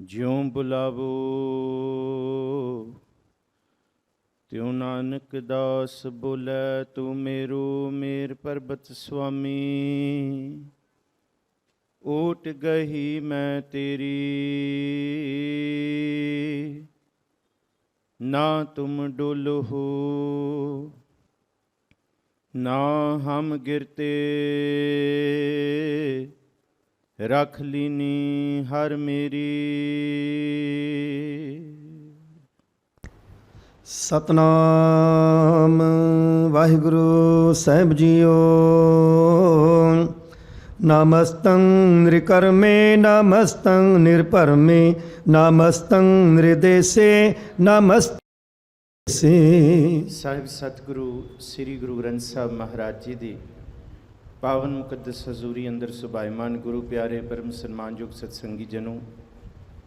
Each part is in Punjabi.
ज्यों बुलावो त्यों नानक दास बोले, तू मेरो मेर पर्बत स्वामी। ओट गही मैं तेरी, ना तुम डोलो हो, ना हम गिरते। रख लीनी हर मेरी। सतनाम वाहिगुरु साहिब जीओ। नमस्तं नृकर्मे नमस्तं निरभरमे नमस्तं नृदेशे नमस्ते। ਸਾਹਿਬ ਸਤਿਗੁਰੂ ਸ੍ਰੀ ਗੁਰੂ ਗ੍ਰੰਥ ਸਾਹਿਬ ਮਹਾਰਾਜ ਜੀ ਦੀ ਪਾਵਨ ਮੁਕੱਦਸ ਹਜ਼ੂਰੀ ਅੰਦਰ ਸੁਭਾਇਮਾਨ ਗੁਰੂ ਪਿਆਰੇ ਪਰਮ ਸਨਮਾਨਯੋਗ ਸਤਸੰਗੀ ਜਨੋ,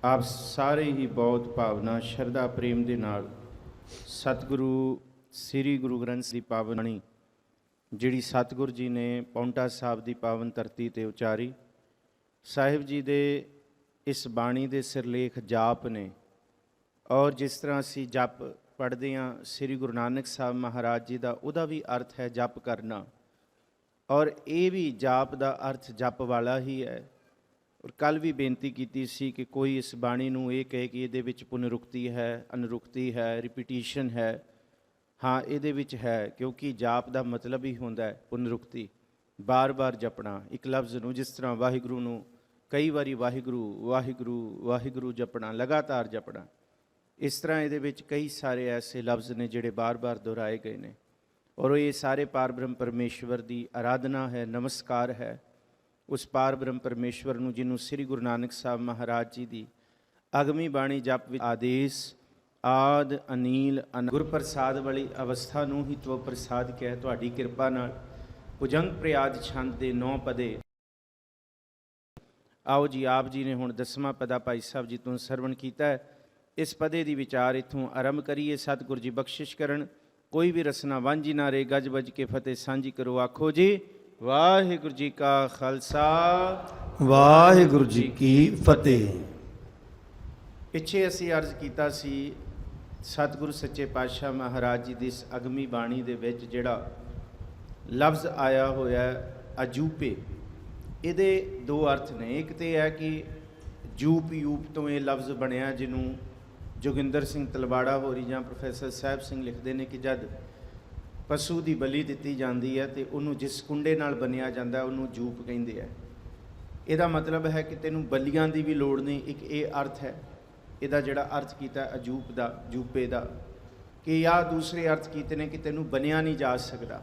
ਆਪ ਸਾਰੇ ਹੀ ਬਹੁਤ ਭਾਵਨਾ ਸ਼ਰਧਾ ਪ੍ਰੇਮ ਦੇ ਨਾਲ ਸਤਿਗੁਰੂ ਸ੍ਰੀ ਗੁਰੂ ਗ੍ਰੰਥ ਦੀ ਪਾਵਨ ਬਾਣੀ ਜਿਹੜੀ ਸਤਿਗੁਰੂ ਜੀ ਨੇ ਪੌਂਟਾ ਸਾਹਿਬ ਦੀ ਪਾਵਨ ਧਰਤੀ 'ਤੇ ਉਚਾਰੀ, ਸਾਹਿਬ ਜੀ ਦੇ ਇਸ ਬਾਣੀ ਦੇ ਸਿਰਲੇਖ ਜਾਪ ਨੇ। ਔਰ ਜਿਸ ਤਰ੍ਹਾਂ ਅਸੀਂ ਜਪ ਪੜ੍ਹਦੇ ਹਾਂ ਸ੍ਰੀ ਗੁਰੂ ਨਾਨਕ ਸਾਹਿਬ ਮਹਾਰਾਜ ਜੀ ਦਾ, ਉਹਦਾ ਵੀ ਅਰਥ ਹੈ ਜਪ ਕਰਨਾ, ਔਰ ਇਹ ਵੀ ਜਾਪ ਦਾ ਅਰਥ ਜਪ ਵਾਲਾ ਹੀ ਹੈ। ਔਰ ਕੱਲ੍ਹ ਵੀ ਬੇਨਤੀ ਕੀਤੀ ਸੀ ਕਿ ਕੋਈ ਇਸ ਬਾਣੀ ਨੂੰ ਇਹ ਕਹੇ ਕਿ ਇਹਦੇ ਵਿੱਚ ਪੁਨਰੁਕਤੀ ਹੈ, ਅਨੁਰੁਕਤੀ ਹੈ, ਰਿਪੀਟੀਸ਼ਨ ਹੈ। ਹਾਂ, ਇਹਦੇ ਵਿੱਚ ਹੈ, ਕਿਉਂਕਿ ਜਾਪ ਦਾ ਮਤਲਬ ਹੀ ਹੁੰਦਾ ਹੈ ਪੁਨਰੁਕਤੀ, ਬਾਰ-ਬਾਰ ਜਪਣਾ ਇੱਕ ਲਫ਼ਜ਼ ਨੂੰ। ਜਿਸ ਤਰ੍ਹਾਂ ਵਾਹਿਗੁਰੂ ਨੂੰ ਕਈ ਵਾਰੀ ਵਾਹਿਗੁਰੂ ਵਾਹਿਗੁਰੂ ਵਾਹਿਗੁਰੂ ਜਪਣਾ, ਲਗਾਤਾਰ ਜਪਣਾ, ਇਸ ਤਰ੍ਹਾਂ ਇਹਦੇ ਵਿੱਚ ਕਈ ਸਾਰੇ ਐਸੇ ਲਫ਼ਜ਼ ਨੇ ਜਿਹੜੇ ਬਾਰ-ਬਾਰ ਦੁਹਰਾਏ ਗਏ ਨੇ। ਔਰ ਇਹ ਸਾਰੇ ਪਾਰ ਬ੍ਰਹਮ ਪਰਮੇਸ਼ਵਰ ਦੀ ਆਰਾਧਨਾ ਹੈ, ਨਮਸਕਾਰ ਹੈ ਉਸ ਪਾਰ ਬ੍ਰਹਮ ਪਰਮੇਸ਼ਵਰ ਨੂੰ, ਜਿਹਨੂੰ ਸ੍ਰੀ ਗੁਰੂ ਨਾਨਕ ਸਾਹਿਬ ਮਹਾਰਾਜ ਜੀ ਦੀ ਅਗਮੀ ਬਾਣੀ ਜਪ ਵਿੱਚ ਆਦੇਸ਼ ਆਦ ਅਨੀਲ ਗੁਰਪ੍ਰਸਾਦ ਵਾਲੀ ਅਵਸਥਾ ਨੂੰ ਹੀ ਤਵ ਪ੍ਰਸਾਦ ਕਹਿ, ਤੁਹਾਡੀ ਕਿਰਪਾ ਨਾਲ ਭੁਜੰਗ ਪ੍ਰਿਆਦ ਛੰਦ ਦੇ 9 ਪਦੇ। ਆਓ ਜੀ, ਆਪ ਜੀ ਨੇ ਹੁਣ 10ਵਾਂ ਪਦਾ ਭਾਈ ਸਾਹਿਬ ਜੀ ਤੋਂ ਸਰਵਣ ਕੀਤਾ ਹੈ। ਇਸ ਪਦੇ ਦੀ ਵਿਚਾਰ ਇੱਥੋਂ ਆਰੰਭ ਕਰੀਏ। ਸਤਿਗੁਰੂ ਜੀ ਬਖਸ਼ਿਸ਼ ਕਰਨ, ਕੋਈ ਵੀ ਰਸਨਾ ਵਾਂਝੀ ਨਾ ਰਹੇ। ਗੱਜ ਵੱਜ ਕੇ ਫਤਿਹ ਸਾਂਝੀ ਕਰੋ, ਆਖੋ ਜੀ ਵਾਹਿਗੁਰੂ ਜੀ ਕਾ ਖਾਲਸਾ ਵਾਹਿਗੁਰੂ ਜੀ ਕੀ ਫਤਿਹ। ਪਿੱਛੇ ਅਸੀਂ ਅਰਜ਼ ਕੀਤਾ ਸੀ ਸਤਿਗੁਰੂ ਸੱਚੇ ਪਾਤਸ਼ਾਹ ਮਹਾਰਾਜ ਜੀ ਦੀ ਇਸ ਅਗਮੀ ਬਾਣੀ ਦੇ ਵਿੱਚ ਜਿਹੜਾ ਲਫ਼ਜ਼ ਆਇਆ ਹੋਇਆ ਅਜੂਪੇ, ਇਹਦੇ ਦੋ ਅਰਥ ਨੇ। ਇੱਕ ਤਾਂ ਹੈ ਕਿ ਜੂਪ ਯੂਪ ਤੋਂ ਇਹ ਲਫ਼ਜ਼ ਬਣਿਆ, ਜਿਹਨੂੰ ਜੋਗਿੰਦਰ ਸਿੰਘ ਤਲਵਾੜਾ ਹੋਰੀ ਜਾਂ ਪ੍ਰੋਫੈਸਰ ਸਾਹਿਬ ਸਿੰਘ ਲਿਖਦੇ ਨੇ ਕਿ ਜਦ ਪਸ਼ੂ ਦੀ ਬਲੀ ਦਿੱਤੀ ਜਾਂਦੀ ਹੈ ਅਤੇ ਉਹਨੂੰ ਜਿਸ ਕੁੰਡੇ ਨਾਲ ਬੰਨਿਆ ਜਾਂਦਾ ਉਹਨੂੰ ਜੂਪ ਕਹਿੰਦੇ ਹੈ। ਇਹਦਾ ਮਤਲਬ ਹੈ ਕਿ ਤੈਨੂੰ ਬਲੀਆਂ ਦੀ ਵੀ ਲੋੜ ਨਹੀਂ। ਇੱਕ ਇਹ ਅਰਥ ਹੈ ਇਹਦਾ ਜਿਹੜਾ ਅਰਥ ਕੀਤਾ ਅਜੂਪ ਦਾ, ਜੂਪੇ ਦਾ, ਕਿ ਜਾਂ ਦੂਸਰੇ ਅਰਥ ਕੀਤੇ ਨੇ ਕਿ ਤੈਨੂੰ ਬੰਨਿਆ ਨਹੀਂ ਜਾ ਸਕਦਾ।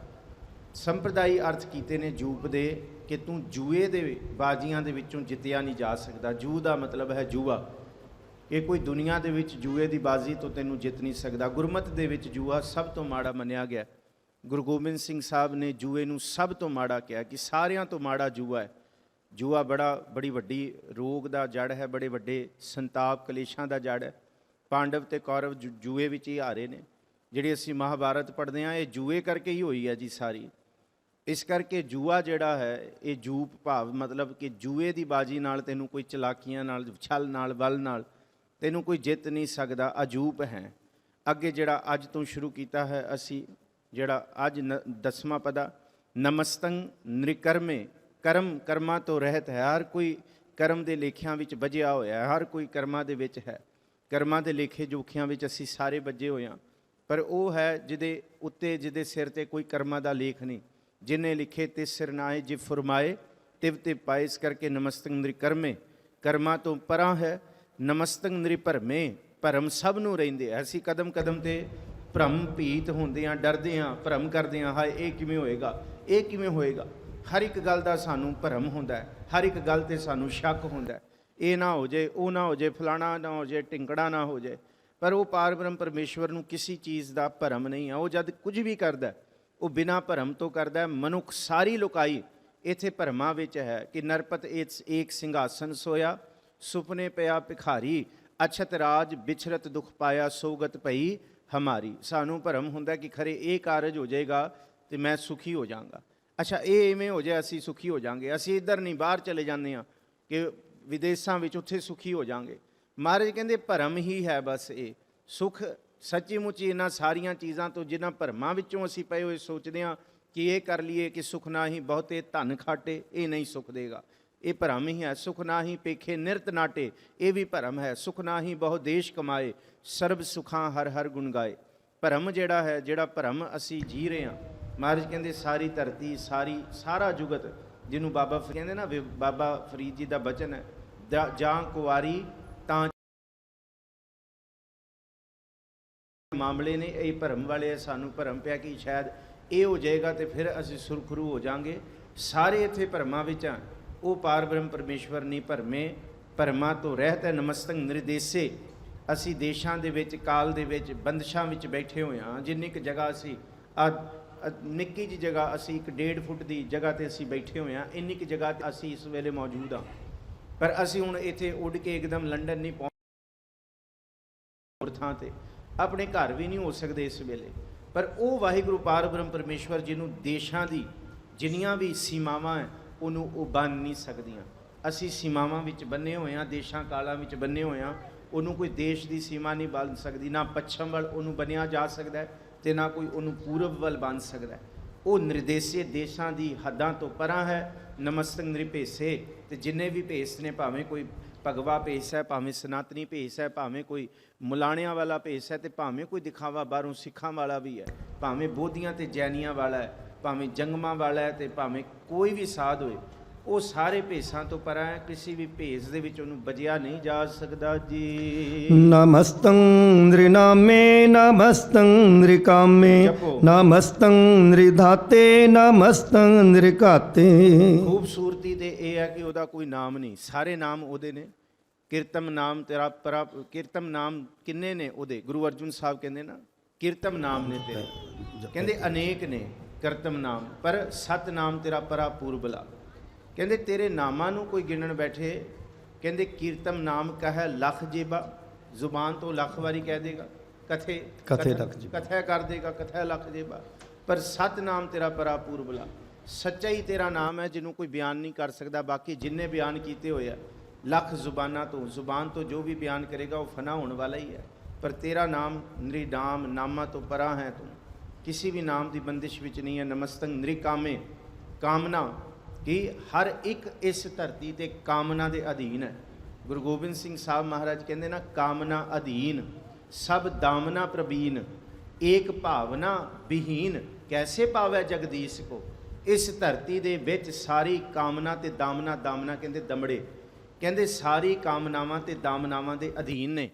ਸੰਪਰਦਾਈ ਅਰਥ ਕੀਤੇ ਨੇ ਜੂਪ ਦੇ ਕਿ ਤੂੰ ਜੂਏ ਦੇ ਬਾਜ਼ੀਆਂ ਦੇ ਵਿੱਚੋਂ ਜਿੱਤਿਆ ਨਹੀਂ ਜਾ ਸਕਦਾ। ਜੂ ਦਾ ਮਤਲਬ ਹੈ ਜੂਆ, ਕਿ ਕੋਈ ਦੁਨੀਆ ਦੇ ਵਿੱਚ ਜੂਏ ਦੀ ਬਾਜ਼ੀ ਤੋਂ ਤੈਨੂੰ ਜਿੱਤ ਨਹੀਂ ਸਕਦਾ। ਗੁਰਮਤਿ ਦੇ ਵਿੱਚ ਜੂਆ ਸਭ ਤੋਂ ਮਾੜਾ ਮੰਨਿਆ ਗਿਆ। ਗੁਰੂ ਗੋਬਿੰਦ ਸਿੰਘ ਸਾਹਿਬ ਨੇ ਜੂਏ ਨੂੰ ਸਭ ਤੋਂ ਮਾੜਾ ਕਿਹਾ ਕਿ ਸਾਰਿਆਂ ਤੋਂ ਮਾੜਾ ਜੂਆ ਹੈ। ਜੂਆ ਬੜੀ ਵੱਡੀ ਰੋਗ ਦਾ ਜੜ ਹੈ, ਬੜੇ ਵੱਡੇ ਸੰਤਾਪ ਕਲੇਸ਼ਾਂ ਦਾ ਜੜ ਹੈ। ਪਾਂਡਵ ਅਤੇ ਕੌਰਵ ਜੂਏ ਵਿੱਚ ਹੀ ਹਾਰੇ ਨੇ। ਜਿਹੜੀ ਅਸੀਂ ਮਹਾਭਾਰਤ ਪੜ੍ਹਦੇ ਹਾਂ ਇਹ ਜੂਏ ਕਰਕੇ ਹੀ ਹੋਈ ਹੈ ਜੀ ਸਾਰੀ। ਇਸ ਕਰਕੇ ਜੂਆ ਜਿਹੜਾ ਹੈ ਇਹ ਜੂਪ ਭਾਵ ਮਤਲਬ ਕਿ ਜੂਏ ਦੀ ਬਾਜੀ ਨਾਲ ਤੈਨੂੰ ਕੋਈ ਚਲਾਕੀਆਂ ਨਾਲ, ਛਲ ਨਾਲ, ਬਲ ਨਾਲ ਤੈਨੂੰ ਕੋਈ ਜਿੱਤ ਨਹੀਂ ਸਕਦਾ। ਅਜੂਪ ਹੈ। ਅੱਗੇ ਜਿਹੜਾ ਅੱਜ ਤੋਂ ਸ਼ੁਰੂ ਕੀਤਾ ਹੈ ਅਸੀਂ, ਜਿਹੜਾ ਅੱਜ 10ਵਾਂ ਪਦਾ, ਨਮਸਤੰ ਨਿਰਕਰਮੇ, ਕਰਮਾਂ ਤੋਂ ਰਹਿਤ ਹੈ। ਹਰ ਕੋਈ ਕਰਮ ਦੇ ਲੇਖਿਆਂ ਵਿੱਚ ਬੱਝਿਆ ਹੋਇਆ ਹੈ, ਹਰ ਕੋਈ ਕਰਮਾਂ ਦੇ ਵਿੱਚ ਹੈ। ਕਰਮਾਂ ਦੇ ਲੇਖੇ ਜੋਖਿਆਂ ਵਿੱਚ ਅਸੀਂ ਸਾਰੇ ਬੱਝੇ ਹੋਏ ਹਾਂ, ਪਰ ਉਹ ਹੈ ਜਿਹਦੇ ਉੱਤੇ, ਜਿਹਦੇ ਸਿਰ 'ਤੇ ਕੋਈ ਕਰਮਾਂ ਦਾ ਲੇਖ ਨਹੀਂ। ਜਿਨੇ ਲਿਖੇ ਤੇ ਸਿਰ ਨਾਏ, ਜਿਵ ਫੁਰਮਾਏ ਤਿਵ ਤੇ ਪਾਏ। ਇਸ ਕਰਕੇ ਨਮਸਤੰ ਨਿਰਕਰਮੇ, ਕਰਮਾਂ ਤੋਂ ਪਰਾਂ ਹੈ। ਨਮਸਤੰ ਨਿਰਭਰਮੇ, ਭਰਮ ਸਭ ਨੂੰ ਰਹਿੰਦੇ ਆ। ਅਸੀਂ ਕਦਮ ਕਦਮ 'ਤੇ ਭਰਮ ਭੀਤ ਹੁੰਦੇ ਹਾਂ, ਡਰਦੇ ਹਾਂ, ਭਰਮ ਕਰਦੇ ਹਾਂ, ਹਾਏ ਇਹ ਕਿਵੇਂ ਹੋਏਗਾ, ਇਹ ਕਿਵੇਂ ਹੋਏਗਾ। ਹਰ ਇੱਕ ਗੱਲ ਦਾ ਸਾਨੂੰ ਭਰਮ ਹੁੰਦਾ ਹੈ, ਹਰ ਇੱਕ ਗੱਲ 'ਤੇ ਸਾਨੂੰ ਸ਼ੱਕ ਹੁੰਦਾ ਹੈ। ਇਹ ਨਾ ਹੋ ਜਾਏ, ਉਹ ਨਾ ਹੋ ਜਾਏ, ਫਲਾਣਾ ਨਾ ਹੋ ਜਾਏ, ਢਿੰਕੜਾ ਨਾ ਹੋ ਜਾਏ। ਪਰ ਉਹ ਪਾਰ ਬ੍ਰਹਮ ਪਰਮੇਸ਼ਵਰ ਨੂੰ ਕਿਸੇ ਚੀਜ਼ ਦਾ ਭਰਮ ਨਹੀਂ ਹੈ। ਉਹ ਜਦ ਕੁਝ ਵੀ ਕਰਦਾ ਉਹ ਬਿਨਾਂ ਭਰਮ ਤੋਂ ਕਰਦਾ। ਮਨੁੱਖ ਸਾਰੀ ਲੁਕਾਈ ਇੱਥੇ ਭਰਮਾਂ ਵਿੱਚ ਹੈ ਕਿ ਨਰਪਤ ਏਕ ਸਿੰਘਾਸਨ ਸੋਇਆ, ਸੁਪਨੇ ਪਿਆ ਭਿਖਾਰੀ, ਅਛਤ ਰਾਜ ਵਿਛਰਤ ਦੁੱਖ ਪਾਇਆ, ਸੋਗਤ ਪਈ ਹਮਾਰੀ। ਸਾਨੂੰ ਭਰਮ ਹੁੰਦਾ ਕਿ ਖਰੇ ਇਹ ਕਾਰਜ ਹੋ ਜਾਏਗਾ ਅਤੇ ਮੈਂ ਸੁਖੀ ਹੋ ਜਾਵਾਂਗਾ। ਅੱਛਾ, ਇਹ ਇਵੇਂ ਹੋ ਜਾਏ ਅਸੀਂ ਸੁਖੀ ਹੋ ਜਾਵਾਂਗੇ। ਅਸੀਂ ਇੱਧਰ ਨਹੀਂ, ਬਾਹਰ ਚਲੇ ਜਾਂਦੇ ਹਾਂ ਕਿ ਵਿਦੇਸ਼ਾਂ ਵਿੱਚ, ਉੱਥੇ ਸੁਖੀ ਹੋ ਜਾਵਾਂਗੇ। ਮਹਾਰਾਜ ਕਹਿੰਦੇ ਭਰਮ ਹੀ ਹੈ ਬਸ ਇਹ ਸੁਖ ਸੱਚੀ ਮੁੱਚੀ ਇਹਨਾਂ ਸਾਰੀਆਂ ਚੀਜ਼ਾਂ ਤੋਂ ਜਿਨ੍ਹਾਂ ਭਰਮਾਂ ਵਿੱਚੋਂ ਅਸੀਂ ਪਏ ਹੋਏ ਸੋਚਦੇ ਹਾਂ ਕਿ ਇਹ ਕਰ ਲਈਏ ਕਿ ਸੁਖ ਨਾ ਹੀ ਬਹੁਤੇ ਧਨ ਖਾਟੇ, ਇਹ ਨਹੀਂ ਸੁਖ ਦੇਗਾ, ਇਹ ਭਰਮ ਹੀ ਹੈ। ਸੁਖ ਨਾ ਹੀ ਪੇਖੇ ਨਿਰਤ ਨਾਟੇ, ਇਹ ਵੀ ਭਰਮ ਹੈ। ਸੁਖ ਨਾ ਹੀ ਬਹੁ ਦੇਸ਼ ਕਮਾਏ, ਸਰਬ ਸੁਖਾਂ ਹਰ ਹਰ ਗੁਣ ਗਾਏ। ਭਰਮ ਜਿਹੜਾ ਹੈ, ਜਿਹੜਾ ਭਰਮ ਅਸੀਂ ਜੀ ਰਹੇ ਹਾਂ, ਮਹਾਰਾਜ ਕਹਿੰਦੇ ਸਾਰੀ ਧਰਤੀ ਸਾਰਾ ਜੁਗਤ, ਜਿਹਨੂੰ ਬਾਬਾ ਕਹਿੰਦੇ ਨਾ, ਬਾਬਾ ਫਰੀਦ ਜੀ ਦਾ ਬਚਨ ਹੈ, ਜਾਂ ਕੁਆਰੀ ਤਾਂ ਮਾਮਲੇ ਨੇ ਇਹ ਭਰਮ ਵਾਲੇ, ਸਾਨੂੰ ਭਰਮ ਪਿਆ ਕਿ ਸ਼ਾਇਦ ਇਹ ਹੋ ਜਾਏਗਾ ਤੇ ਫਿਰ ਅਸੀਂ ਸੁਰਖਰੂ ਹੋ ਜਾਾਂਗੇ। ਸਾਰੇ ਇੱਥੇ ਭਰਮਾਂ ਵਿੱਚ ਆ, ਉਹ ਪਾਰ ਬ੍ਰਹਮ ਪਰਮੇਸ਼ਵਰ ਨਹੀਂ ਭਰਮੇ, ਭਰਮਾਂ ਤੋਂ ਰਹਿਤ ਹੈ। ਨਮਸਤੰ ਨਿਰਦੇਸੇ, ਅਸੀਂ ਦੇਸ਼ਾਂ ਦੇ ਵਿੱਚ, ਕਾਲ ਦੇ ਵਿੱਚ, ਬੰਦਸ਼ਾਂ ਵਿੱਚ ਬੈਠੇ ਹੋਏ ਹਾਂ। ਜਿੰਨੀ ਕੁ ਜਗ੍ਹਾ ਅਸੀਂ ਨਿੱਕੀ ਜਿਹੀ ਜਗ੍ਹਾ, ਅਸੀਂ 1.5 ਫੁੱਟ ਦੀ ਜਗ੍ਹਾ ਤੇ ਅਸੀਂ ਬੈਠੇ ਹੋਏ ਹਾਂ, ਇੰਨੀ ਕੁ ਜਗ੍ਹਾ ਤੇ ਅਸੀਂ ਇਸ ਵੇਲੇ ਮੌਜੂਦ ਹਾਂ। ਪਰ ਅਸੀਂ ਹੁਣ ਇੱਥੇ ਉੱਡ ਕੇ ਇੱਕਦਮ ਲੰਡਨ ਨਹੀਂ ਪਹੁੰਚ, ਹੋਰ ਥਾਂ ਤੇ ਆਪਣੇ ਘਰ ਵੀ ਨਹੀਂ ਹੋ ਸਕਦੇ ਇਸ ਵੇਲੇ। ਪਰ ਉਹ ਵਾਹਿਗੁਰੂ ਪਾਰ ਬ੍ਰਹਮ ਪਰਮੇਸ਼ਵਰ ਜਿਹਨੂੰ ਦੇਸ਼ਾਂ ਦੀ ਜਿੰਨੀਆਂ ਵੀ ਸੀਮਾਵਾਂ ਹੈ, ਉਹਨੂੰ ਉਹ ਬੰਨ੍ਹ ਨਹੀਂ ਸਕਦੀਆਂ। ਅਸੀਂ ਸੀਮਾਵਾਂ ਵਿੱਚ ਬੰਨੇ ਹੋਏ ਹਾਂ, ਦੇਸ਼ਾਂ ਕਾਲਾਂ ਵਿੱਚ ਬੰਨੇ ਹੋਏ ਹਾਂ। ਉਹਨੂੰ ਕੋਈ ਦੇਸ਼ ਦੀ ਸੀਮਾ ਨਹੀਂ ਬੰਨ੍ਹ ਸਕਦੀ, ਨਾ ਪੱਛਮ ਵੱਲ ਉਹਨੂੰ ਬੰਨਿਆ ਜਾ ਸਕਦਾ ਤੇ ਨਾ ਕੋਈ ਉਹਨੂੰ ਪੂਰਬ ਵੱਲ ਬੰਨ੍ਹ ਸਕਦਾ। ਉਹ ਨਿਰਦੇਸ਼ੇ ਦੇਸ਼ਾਂ ਦੀ ਹੱਦਾਂ ਤੋਂ ਪਰਾਂ ਹੈ। ਨਮਸਤੰ ਨਿਰਭੇਸੇ, ਤੇ ਜਿੰਨੇ ਵੀ ਭੇਸ ਨੇ, ਭਾਵੇਂ ਕੋਈ ਭਗਵਾ ਭੇਸ ਹੈ, ਭਾਵੇਂ ਸਨਾਤਨੀ ਭੇਸ ਹੈ, ਭਾਵੇਂ ਕੋਈ ਮੁਲਾਣਿਆਂ ਵਾਲਾ ਭੇਸ ਹੈ, ਤੇ ਭਾਵੇਂ ਕੋਈ ਦਿਖਾਵਾ ਬਾਹਰੋਂ ਸਿੱਖਾਂ ਵਾਲਾ ਵੀ ਹੈ, ਭਾਵੇਂ ਬੋਧੀਆਂ ਤੇ ਜੈਨੀਆਂ ਵਾਲਾ ਹੈ, ਭਾਵੇਂ ਜੰਗਮਾਂ ਵਾਲਾ ਹੈ, ਤੇ ਭਾਵੇਂ ਕੋਈ ਵੀ ਸਾਧ ਹੋਏ, ਉਹ ਸਾਰੇ ਭੇਸਾਂ ਤੋਂ ਪਰਾਂ ਹੈ। ਕਿਸੇ ਵੀ ਭੇਸ ਦੇ ਵਿੱਚ ਉਹਨੂੰ ਬਜਿਆ ਨਹੀਂ ਜਾ ਸਕਦਾ ਜੀ। ਨਮਸਤੰ ਨ੍ਰਿਨਾਮੇ ਨਮਸਤੰ ਨ੍ਰਿਕਾਮੇ ਨਮਸਤੰ ਨ੍ਰਿਧਾਤੇ ਨਮਸਤੰ ਨ੍ਰਿਘਾਤੇ। ਖੂਬਸੂਰਤੀ ਤੇ ਇਹ ਹੈ ਕਿ ਉਹਦਾ ਕੋਈ ਨਾਮ ਨਹੀਂ, ਸਾਰੇ ਨਾਮ ਉਹਦੇ ਨੇ। ਕੀਰਤਮ ਨਾਮ ਤੇਰਾ ਕੀਰਤਮ ਨਾਮ ਕਿੰਨੇ ਨੇ ਉਹਦੇ? ਗੁਰੂ ਅਰਜੁਨ ਸਾਹਿਬ ਕਹਿੰਦੇ ਨਾ, ਕੀਰਤਮ ਨਾਮ ਨੇ ਤੇਰੇ, ਕਹਿੰਦੇ ਅਨੇਕ ਨੇ ਕੀਰਤਮ ਨਾਮ, ਪਰ ਸਤ ਨਾਮ ਤੇਰਾ ਪਰਾ ਪੂਰਬਲਾ। ਕਹਿੰਦੇ ਤੇਰੇ ਨਾਮਾਂ ਨੂੰ ਕੋਈ ਗਿਣਨ ਬੈਠੇ, ਕਹਿੰਦੇ ਕੀਰਤਮ ਨਾਮ ਕਹੈ ਲੱਖ ਜੇਬਾ, ਜ਼ੁਬਾਨ ਤੋਂ ਲੱਖ ਵਾਰੀ ਕਹਿ ਦੇਗਾ, ਕਥੇ ਲੱਖ ਜੇਬਾ, ਕਥਾ ਕਰ ਦੇਗਾ, ਕਥਾ ਲੱਖ ਜੇਬਾ, ਪਰ ਸਤ ਨਾਮ ਤੇਰਾ ਪਰਾ ਪੂਰਬਲਾ। ਸੱਚਾ ਹੀ ਤੇਰਾ ਨਾਮ ਹੈ ਜਿਹਨੂੰ ਕੋਈ ਬਿਆਨ ਨਹੀਂ ਕਰ ਸਕਦਾ। ਬਾਕੀ ਜਿੰਨੇ ਬਿਆਨ ਕੀਤੇ ਹੋਏ ਆ ਲੱਖ ਜ਼ੁਬਾਨਾਂ ਤੋਂ, ਜ਼ੁਬਾਨ ਤੋਂ ਜੋ ਵੀ ਬਿਆਨ ਕਰੇਗਾ ਉਹ ਫਨਾ ਹੋਣ ਵਾਲਾ ਹੀ ਹੈ। ਪਰ ਤੇਰਾ ਨਾਮ ਨਿਰਨਾਮ, ਨਾਮਾਂ ਤੋਂ ਪਰਾਂ ਹੈ, ਤੂੰ ਕਿਸੇ ਵੀ ਨਾਮ ਦੀ ਬੰਦਿਸ਼ ਵਿੱਚ ਨਹੀਂ ਹੈ। ਨਮਸਤੰ ਨਿਰਕਾਮੇ, ਕਾਮਨਾ ਕਿ ਹਰ ਇੱਕ ਇਸ ਧਰਤੀ ਤੇ ਕਾਮਨਾ ਦੇ ਅਧੀਨ ਹੈ। ਗੁਰੂ ਗੋਬਿੰਦ ਸਿੰਘ ਸਾਹਿਬ ਮਹਾਰਾਜ ਕਹਿੰਦੇ ਨਾ, ਕਾਮਨਾ ਅਧੀਨ ਸਭ ਦਾਮਨਾ ਪ੍ਰਬੀਨ, ਏਕ ਭਾਵਨਾ ਵਿਹੀਨ ਕੈਸੇ ਪਾਵੈ ਜਗਦੀਸ਼ ਕੋ। ਇਸ ਧਰਤੀ ਦੇ ਵਿੱਚ ਸਾਰੀ ਕਾਮਨਾ ਤੇ ਦਾਮਨਾ, ਦਾਮਨਾ ਕਹਿੰਦੇ ਦਮੜੇ, ਕਹਿੰਦੇ ਸਾਰੀ ਕਾਮਨਾਵਾਂ ਤੇ ਦਾਮਨਾਵਾਂ ਦੇ ਅਧੀਨ ਨੇ।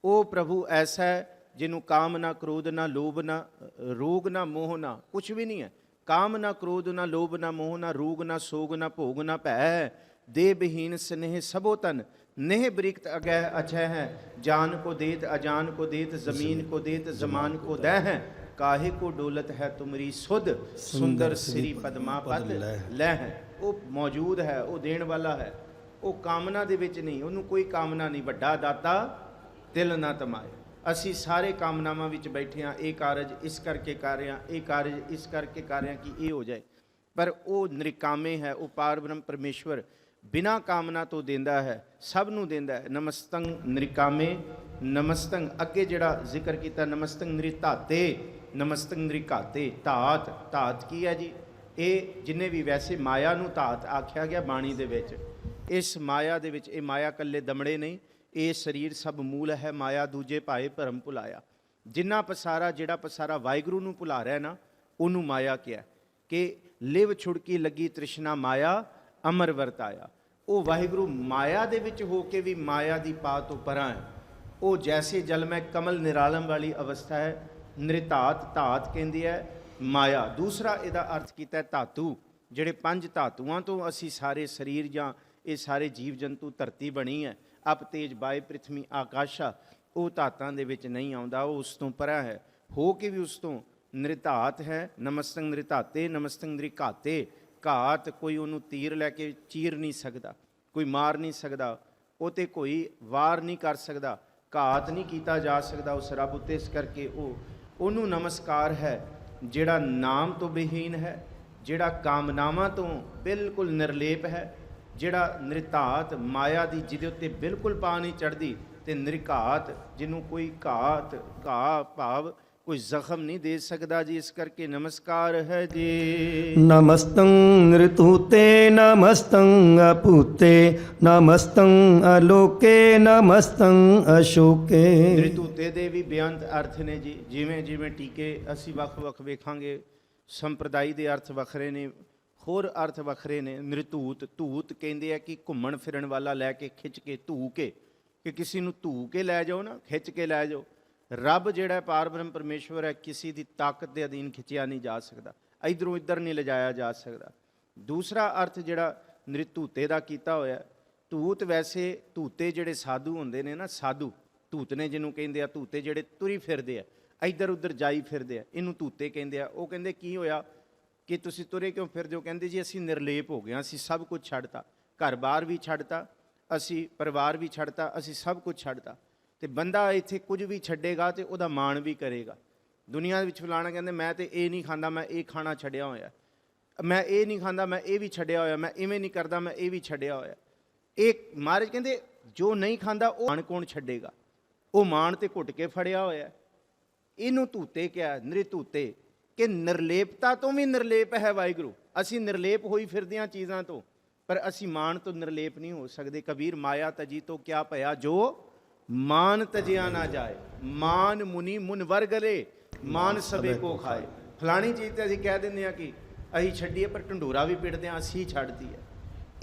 ਉਹ ਪ੍ਰਭੂ ਐਸਾ ਹੈ ਜਿਹਨੂੰ ਕਾਮ ਨਾ, ਕ੍ਰੋਧ ਨਾ, ਲੋਭ ਨਾ, ਰੋਗ ਨਾ, ਮੋਹ ਨਾ, ਕੁਛ ਵੀ ਨਹੀਂ ਹੈ। ਕਾਮ ਨਾ, ਕ੍ਰੋਧ ਨਾ, ਲੋਭ ਨਾ, ਮੋਹ ਨਾ, ਰੋਗ ਨਾ, ਸੋਗ ਨਾ, ਭੋਗ ਨਾ ਭੈ, ਦੇ ਬਹੀਨ ਸਨੇਹ ਸਭੋ ਤਨ, नेह बरिक्त अगह अछह है, जान को देत अजान को देत, जमीन को देत जमान को दह है, काहे को डोलत है तुमरी सुध, सुंदर श्री पदमा पद लह है। वो मौजूद है, वो देण वाला है, वो कामना दे विच नहीं, उन्होंने कोई कामना नहीं, वड्डा दाता तिल ना तमाए। ਅਸੀਂ ਸਾਰੇ ਕਾਮਨਾਵਾਂ ਵਿੱਚ ਬੈਠੇ ਹਾਂ, ਇਹ ਕਾਰਜ ਇਸ ਕਰਕੇ ਕਰ ਰਹੇ ਹਾਂ, ਇਹ ਕਾਰਜ ਇਸ ਕਰਕੇ ਕਰ ਰਹੇ ਹਾਂ ਕਿ ਇਹ ਹੋ ਜਾਏ। ਪਰ ਉਹ ਨਿਰਕਾਮੇ ਹੈ, ਉਹ ਪਾਰ ਬ੍ਰਹਮ ਪਰਮੇਸ਼ਵਰ ਬਿਨਾਂ ਕਾਮਨਾ ਤੋਂ ਦਿੰਦਾ ਹੈ, ਸਭ ਨੂੰ ਦਿੰਦਾ ਹੈ। ਨਮਸਤੰ ਨਿਰਕਾਮੇ ਨਮਸਤੰ, ਅੱਗੇ ਜਿਹੜਾ ਜ਼ਿਕਰ ਕੀਤਾ ਨਮਸਤੰ ਨਿਰਧਾਤੇ ਨਮਸਤੰ ਨਿਰਘਾਤੇ। ਧਾਤ, ਧਾਤ ਕੀ ਹੈ ਜੀ? ਇਹ ਜਿੰਨੇ ਵੀ ਵੈਸੇ ਮਾਇਆ ਨੂੰ ਧਾਤ ਆਖਿਆ ਗਿਆ ਬਾਣੀ ਦੇ ਵਿੱਚ। ਇਸ ਮਾਇਆ ਦੇ ਵਿੱਚ, ਇਹ ਮਾਇਆ ਇਕੱਲੇ ਦਮੜੇ ਨਹੀਂ, ਇਹ ਸਰੀਰ ਸਭ ਮੂਲ ਹੈ ਮਾਇਆ, ਦੂਜੇ ਭਾਏ ਭਰਮ ਭੁਲਾਇਆ। ਜਿੰਨਾ ਪਸਾਰਾ, ਜਿਹੜਾ ਪਸਾਰਾ ਵਾਹਿਗੁਰੂ ਨੂੰ ਭੁਲਾ ਰਿਹਾ ਨਾ, ਉਹਨੂੰ ਮਾਇਆ ਕਿਹਾ ਕਿ ਲਿਵ ਛੁੜਕੀ ਲੱਗੀ ਤ੍ਰਿਸ਼ਨਾ ਮਾਇਆ ਅਮਰ ਵਰਤਾਇਆ। ਉਹ ਵਾਹਿਗੁਰੂ ਮਾਇਆ ਦੇ ਵਿੱਚ ਹੋ ਕੇ ਵੀ ਮਾਇਆ ਦੀ ਪਾ ਤੋਂ ਪਰਾਂ ਹੈ। ਉਹ ਜੈਸੇ ਜਲ ਮੈਂ ਕਮਲ ਨਿਰਾਲਮ ਵਾਲੀ ਅਵਸਥਾ ਹੈ। ਨਿਰਧਾਤ, ਧਾਤ ਕਹਿੰਦੀ ਹੈ ਮਾਇਆ। ਦੂਸਰਾ ਇਹਦਾ ਅਰਥ ਕੀਤਾ ਧਾਤੂ, ਜਿਹੜੇ ਪੰਜ ਧਾਤੂਆਂ ਤੋਂ ਅਸੀਂ ਸਾਰੇ ਸਰੀਰ ਜਾਂ ਇਹ ਸਾਰੇ ਜੀਵ ਜੰਤੂ, ਧਰਤੀ ਬਣੀ ਹੈ। ਅਪ ਤੇਜ ਬਾਏ ਪ੍ਰਿਥਵੀ ਆਕਾਸ਼ਾ, ਉਹ ਧਾਤਾਂ ਦੇ ਵਿੱਚ ਨਹੀਂ ਆਉਂਦਾ, ਉਹ ਉਸ ਤੋਂ ਪਰਾਂ ਹੈ, ਹੋ ਕੇ ਵੀ ਉਸ ਤੋਂ ਨਿਰਧਾਤ ਹੈ। ਨਮਸਤੰ ਨਿਰਧਾਤੇ ਨਮਸਤੰ ਨਿਰਘਾਤੇ। ਘਾਤ, ਕੋਈ ਉਹਨੂੰ ਤੀਰ ਲੈ ਕੇ ਚੀਰ ਨਹੀਂ ਸਕਦਾ, ਕੋਈ ਮਾਰ ਨਹੀਂ ਸਕਦਾ, ਉਹ 'ਤੇ ਕੋਈ ਵਾਰ ਨਹੀਂ ਕਰ ਸਕਦਾ, ਘਾਤ ਨਹੀਂ ਕੀਤਾ ਜਾ ਸਕਦਾ ਉਸ ਰੱਬ ਉੱਤੇ। ਇਸ ਕਰਕੇ ਉਹਨੂੰ ਨਮਸਕਾਰ ਹੈ ਜਿਹੜਾ ਨਾਮ ਤੋਂ ਵਿਹੀਨ ਹੈ, ਜਿਹੜਾ ਕਾਮਨਾਵਾਂ ਤੋਂ ਬਿਲਕੁਲ ਨਿਰਲੇਪ ਹੈ, ਜਿਹੜਾ ਨਿਰਧਾਤ ਮਾਇਆ ਦੀ ਜਿਹਦੇ ਉੱਤੇ ਬਿਲਕੁਲ ਪਾ ਨਹੀਂ ਚੜ੍ਹਦੀ, ਤੇ ਨਿਰਘਾਤ, ਜਿਹਨੂੰ ਕੋਈ ਘਾਤ ਘਾਹ ਭਾਵ ਕੋਈ ਜ਼ਖਮ ਨਹੀਂ ਦੇ ਸਕਦਾ ਜੀ। ਇਸ ਕਰਕੇ ਨਮਸਕਾਰ ਹੈ ਜੀ। ਨਮਸਤੰ ਨ੍ਰਿਤੂਤੇ ਨਮਸਤੰ ਅਪੂਤੇ ਨਮਸਤੰ ਅਲੋਕੇ ਨਮਸਤੰ ਅਸ਼ੋਕੇ। ਨ੍ਰਿਤੂਤੇ ਦੇ ਵੀ ਬੇਅੰਤ ਅਰਥ ਨੇ ਜੀ। ਜਿਵੇਂ ਜਿਵੇਂ ਟੀਕੇ ਅਸੀਂ ਵੱਖ ਵੱਖ ਵੇਖਾਂਗੇ, ਸੰਪਰਦਾਇ ਦੇ ਅਰਥ ਵੱਖਰੇ ਨੇ, ਹੋਰ ਅਰਥ ਵੱਖਰੇ ਨੇ। ਨ੍ਰਿਤੂਤ, ਧੂਤ ਕਹਿੰਦੇ ਆ ਕਿ ਘੁੰਮਣ ਫਿਰਨ ਵਾਲਾ, ਲੈ ਕੇ ਖਿੱਚ ਕੇ ਧੂ ਕੇ, ਕਿ ਕਿਸੇ ਨੂੰ ਧੂ ਕੇ ਲੈ ਜਾਓ ਨਾ, ਖਿੱਚ ਕੇ ਲੈ ਜਾਓ। ਰੱਬ ਜਿਹੜਾ ਪਾਰ ਬ੍ਰਹਮ ਪਰਮੇਸ਼ਵਰ ਹੈ, ਕਿਸੇ ਦੀ ਤਾਕਤ ਦੇ ਅਧੀਨ ਖਿੱਚਿਆ ਨਹੀਂ ਜਾ ਸਕਦਾ, ਇੱਧਰੋਂ ਇੱਧਰ ਨਹੀਂ ਲਿਜਾਇਆ ਜਾ ਸਕਦਾ। ਦੂਸਰਾ ਅਰਥ ਜਿਹੜਾ ਨ੍ਰਿਤੂਤੇ ਦਾ ਕੀਤਾ ਹੋਇਆ, ਧੂਤ ਵੈਸੇ ਧੂਤੇ ਜਿਹੜੇ ਸਾਧੂ ਹੁੰਦੇ ਨੇ ਨਾ, ਸਾਧੂ ਧੂਤ ਨੇ ਜਿਹਨੂੰ ਕਹਿੰਦੇ ਆ, ਧੂਤੇ ਜਿਹੜੇ ਤੁਰੀ ਫਿਰਦੇ ਆ, ਇੱਧਰ ਉੱਧਰ ਜਾਈ ਫਿਰਦੇ ਆ, ਇਹਨੂੰ ਧੂਤੇ ਕਹਿੰਦੇ ਆ। ਉਹ ਕਹਿੰਦੇ ਕੀ ਹੋਇਆ ਕਿ ਤੁਸੀਂ ਤੁਰੇ ਕਿਉਂ ਫਿਰਦੇ ਹੋ? ਕਹਿੰਦੇ ਜੀ ਅਸੀਂ ਨਿਰਲੇਪ ਹੋ ਗਏ, ਅਸੀਂ ਸਭ ਕੁਝ ਛੱਡਤਾ, ਘਰ-ਬਾਰ ਵੀ ਛੱਡਤਾ, ਅਸੀਂ ਪਰਿਵਾਰ ਵੀ ਛੱਡਤਾ, ਅਸੀਂ ਸਭ ਕੁਝ ਛੱਡਤਾ। ਤੇ ਬੰਦਾ ਇੱਥੇ ਕੁਝ ਵੀ ਛੱਡੇਗਾ ਤੇ ਉਹਦਾ ਮਾਣ ਵੀ ਕਰੇਗਾ। ਦੁਨੀਆ ਦੇ ਵਿੱਚ ਫਲਾਣਾ ਕਹਿੰਦੇ ਮੈਂ ਤੇ ਇਹ ਨਹੀਂ ਖਾਂਦਾ, ਮੈਂ ਇਹ ਖਾਣਾ ਛੱਡਿਆ ਹੋਇਆ, ਮੈਂ ਇਹ ਨਹੀਂ ਖਾਂਦਾ, ਮੈਂ ਇਹ ਵੀ ਛੱਡਿਆ ਹੋਇਆ, ਮੈਂ ਇਵੇਂ ਨਹੀਂ ਕਰਦਾ, ਮੈਂ ਇਹ ਵੀ ਛੱਡਿਆ ਹੋਇਆ। ਇਹ ਮਹਾਰਾਜ ਕਹਿੰਦੇ ਜੋ ਨਹੀਂ ਖਾਂਦਾ ਉਹ ਮਾਣ ਕੌਣ ਛੱਡੇਗਾ? ਉਹ ਮਾਣ ਤੇ ਘੁੱਟ ਕੇ ਫੜਿਆ ਹੋਇਆ। ਇਹਨੂੰ ਧੂਤੇ ਕਿਹਾ, ਨ੍ਰਿਤੂਤੇ, ਕਿ ਨਿਰਲੇਪਤਾ ਤੋਂ ਵੀ ਨਿਰਲੇਪ ਹੈ ਵਾਹਿਗੁਰੂ। ਅਸੀਂ ਨਿਰਲੇਪ ਹੋਈ ਫਿਰਦੇ ਹਾਂ ਚੀਜ਼ਾਂ ਤੋਂ, ਪਰ ਅਸੀਂ ਮਾਣ ਤੋਂ ਨਿਰਲੇਪ ਨਹੀਂ ਹੋ ਸਕਦੇ। ਕਬੀਰ ਮਾਇਆ ਤਜੀ ਤੋਂ ਕਿਆ ਭਇਆ, ਜੋ ਮਾਨ ਤਜਿਆ ਨਾ ਜਾਏ। ਮਾਨ ਮੁਨੀ ਮੁਨ ਵਰਗਲੇ, ਮਾਨ ਸਭੇ ਕੋ ਖਾਏ। ਫਲਾਣੀ ਚੀਜ਼ ਤੇ ਅਸੀਂ ਕਹਿ ਦਿੰਦੇ ਹਾਂ ਕਿ ਅਸੀਂ ਛੱਡੀਏ, ਪਰ ਢੰਡੋਰਾ ਵੀ ਪਿੱਟਦੇ ਹਾਂ, ਅਸੀਂ ਛੱਡਦੀ ਹੈ।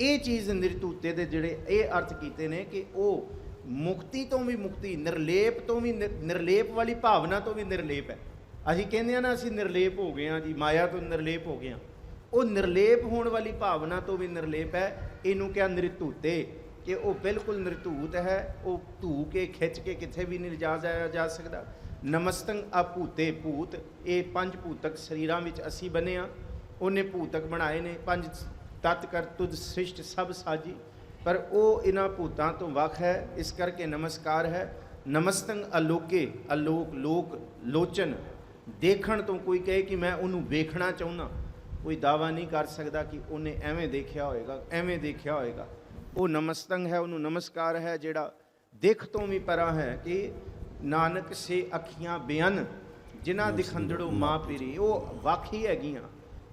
ਇਹ ਚੀਜ਼ ਨਿਰਤੂਤੇ ਦੇ ਜਿਹੜੇ ਇਹ ਅਰਥ ਕੀਤੇ ਨੇ ਕਿ ਉਹ ਮੁਕਤੀ ਤੋਂ ਵੀ ਮੁਕਤੀ, ਨਿਰਲੇਪ ਤੋਂ ਵੀ ਨਿਰਲੇਪ ਵਾਲੀ ਭਾਵਨਾ ਤੋਂ ਵੀ ਨਿਰਲੇਪ ਹੈ। ਅਸੀਂ ਕਹਿੰਦੇ ਹਾਂ ਨਾ ਅਸੀਂ ਨਿਰਲੇਪ ਹੋ ਗਏ ਹਾਂ ਜੀ, ਮਾਇਆ ਤੋਂ ਨਿਰਲੇਪ ਹੋ ਗਏ ਹਾਂ, ਉਹ ਨਿਰਲੇਪ ਹੋਣ ਵਾਲੀ ਭਾਵਨਾ ਤੋਂ ਵੀ ਨਿਰਲੇਪ ਹੈ। ਇਹਨੂੰ ਕਿਹਾ ਨ੍ਰਿਤੂਤੇ, ਕਿ ਉਹ ਬਿਲਕੁਲ ਨਿਰਧੂਤ ਹੈ, ਉਹ ਧੂ ਕੇ ਖਿੱਚ ਕੇ ਕਿੱਥੇ ਵੀ ਨਹੀਂ ਲਿਜਾਇਆ ਜਾ ਸਕਦਾ। ਨਮਸਤੰ ਅਭੂਤੇ, ਭੂਤ ਇਹ ਪੰਜ ਭੂਤਕ ਸਰੀਰਾਂ ਵਿੱਚ ਅਸੀਂ ਬਣੇ ਹਾਂ, ਉਹਨੇ ਭੂਤਕ ਬਣਾਏ ਨੇ। ਪੰਜ ਤਤ ਕਰ ਤੁਧ ਸ੍ਰਿਸ਼ਟ ਸਭ ਸਾਜੀ, ਪਰ ਉਹ ਇਹਨਾਂ ਭੂਤਾਂ ਤੋਂ ਵੱਖ ਹੈ, ਇਸ ਕਰਕੇ ਨਮਸਕਾਰ ਹੈ। ਨਮਸਤੰ ਅਲੋਕੇ, ਅਲੋਕ ਲੋਕ ਲੋਚਨ, ਦੇਖਣ ਤੋਂ ਕੋਈ ਕਹੇ ਕਿ ਮੈਂ ਉਹਨੂੰ ਵੇਖਣਾ ਚਾਹੁੰਦਾ, ਕੋਈ ਦਾਵਾ ਨਹੀਂ ਕਰ ਸਕਦਾ ਕਿ ਉਹਨੇ ਐਵੇਂ ਦੇਖਿਆ ਹੋਏਗਾ, ਐਵੇਂ ਦੇਖਿਆ ਹੋਏਗਾ। ਉਹ ਨਮਸਤੰ ਹੈ, ਉਹਨੂੰ ਨਮਸਕਾਰ ਹੈ ਜਿਹੜਾ ਦਿੱਖ ਤੋਂ ਵੀ ਪਰਾਂ ਹੈ। ਕਿ ਨਾਨਕ ਸੇ ਅੱਖੀਆਂ ਬੇਅਨ, ਜਿਨ੍ਹਾਂ ਦਿਖੰਦੜੋ ਮਾਂ ਪੀਰੀ, ਉਹ ਵੱਖ ਹੀ ਹੈਗੀਆਂ।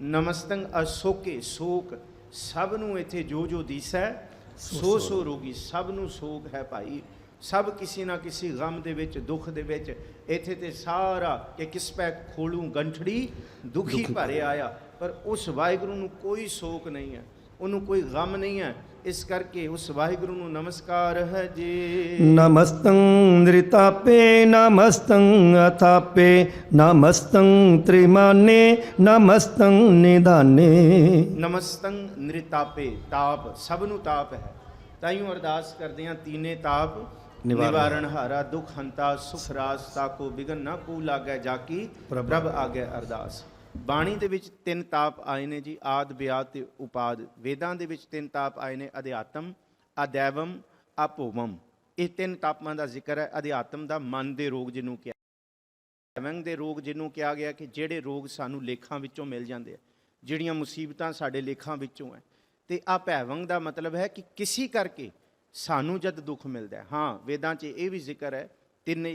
ਨਮਸਤੰ ਅਸੋਕੇ, ਸੋਕ ਸਭ ਨੂੰ ਇੱਥੇ ਜੋ ਜੋ ਦਿਸੈ ਸੋ ਸੋ ਰੋਗੀ, ਸਭ ਨੂੰ ਸੋਗ ਹੈ ਭਾਈ, ਸਭ ਕਿਸੇ ਨਾ ਕਿਸੇ ਗਮ ਦੇ ਵਿੱਚ, ਦੁੱਖ ਦੇ ਵਿੱਚ। ਇੱਥੇ ਤੇ ਸਾਰਾ ਕਿ ਕਿਸ ਪੈ ਖੋਲੂ ਗੰਠੜੀ ਦੁਖੀ ਭਰੇ ਆਇਆ, ਪਰ ਉਸ ਵਾਹਿਗੁਰੂ ਨੂੰ ਕੋਈ ਸੋਕ ਨਹੀਂ ਹੈ, ਉਹਨੂੰ ਕੋਈ ਗਮ ਨਹੀਂ ਹੈ। ਇਸ ਕਰਕੇ ਉਸ ਵਾਹਿਗੁਰੂ ਨੂੰ ਨਮਸਕਾਰ ਹੈ ਜੀ। ਨਮਸਤੰ ਨ੍ਰਿਤਾਪੇ ਨਮਸਤੰ ਅਥਾਪੇ ਨਮਸਤੰ ਤ੍ਰਿਮਾਨੇ ਨਮਸਤੰ ਨਿਧਾਨੇ। ਨਮਸਤੰ ਨ੍ਰਿਤਾਪੇ, ਤਾਪ ਸਭ ਨੂੰ ਤਾਪ ਹੈ। ਤਾਈਓ ਅਰਦਾਸ ਕਰਦੇ ਹਾਂ, ਤੀਨੇ ਤਾਪ ਨਿਵਾਰਨ ਹਾਰਾ, ਦੁਖ ਹੰਤਾ ਸੁਖ ਰਾਸ, ਤਾਕੋ ਬਿਗਨ ਨਾ ਕੂ ਲਾਗੈ, ਜਾਕੀ ਪ੍ਰਭ ਆਗੈ ਅਰਦਾਸ। ਬਾਣੀ ਦੇ ਵਿੱਚ ਤਿੰਨ ਤਾਪ ਆਏ ਨੇ ਜੀ, ਆਦ ਵਿਆਦ ਤੇ ਉਪਾਦ। ਵੇਦਾਂ ਦੇ ਵਿੱਚ ਤਿੰਨ ਤਾਪ ਆਏ ਨੇ, ਅਧਿਆਤਮ, ਅਦੈਵਮ, ਆਪੋਵਮ। ਇਹ ਤਿੰਨ ਤਾਪਾਂ ਦਾ ਜ਼ਿਕਰ ਹੈ। ਅਧਿਆਤਮ ਦਾ ਮਨ ਦੇ ਰੋਗ ਜਿਹਨੂੰ ਕਿਹਾ, ਅਦੈਵਮ ਦੇ ਰੋਗ ਜਿਹਨੂੰ ਕਿਹਾ ਗਿਆ ਕਿ ਜਿਹੜੇ ਰੋਗ ਸਾਨੂੰ ਲੇਖਾਂ ਵਿੱਚੋਂ ਮਿਲ ਜਾਂਦੇ ਆ, ਜਿਹੜੀਆਂ ਮੁਸੀਬਤਾਂ ਸਾਡੇ ਲੇਖਾਂ ਵਿੱਚੋਂ ਹੈ। ਤੇ ਆਪੈਵੰਗ ਦਾ ਮਤਲਬ ਹੈ ਕਿ ਕਿਸੇ ਕਰਕੇ ਸਾਨੂੰ ਜਦ ਦੁੱਖ ਮਿਲਦਾ ਹੈ। ਹਾਂ, ਵੇਦਾਂ 'ਚ ਇਹ ਵੀ ਜ਼ਿਕਰ ਹੈ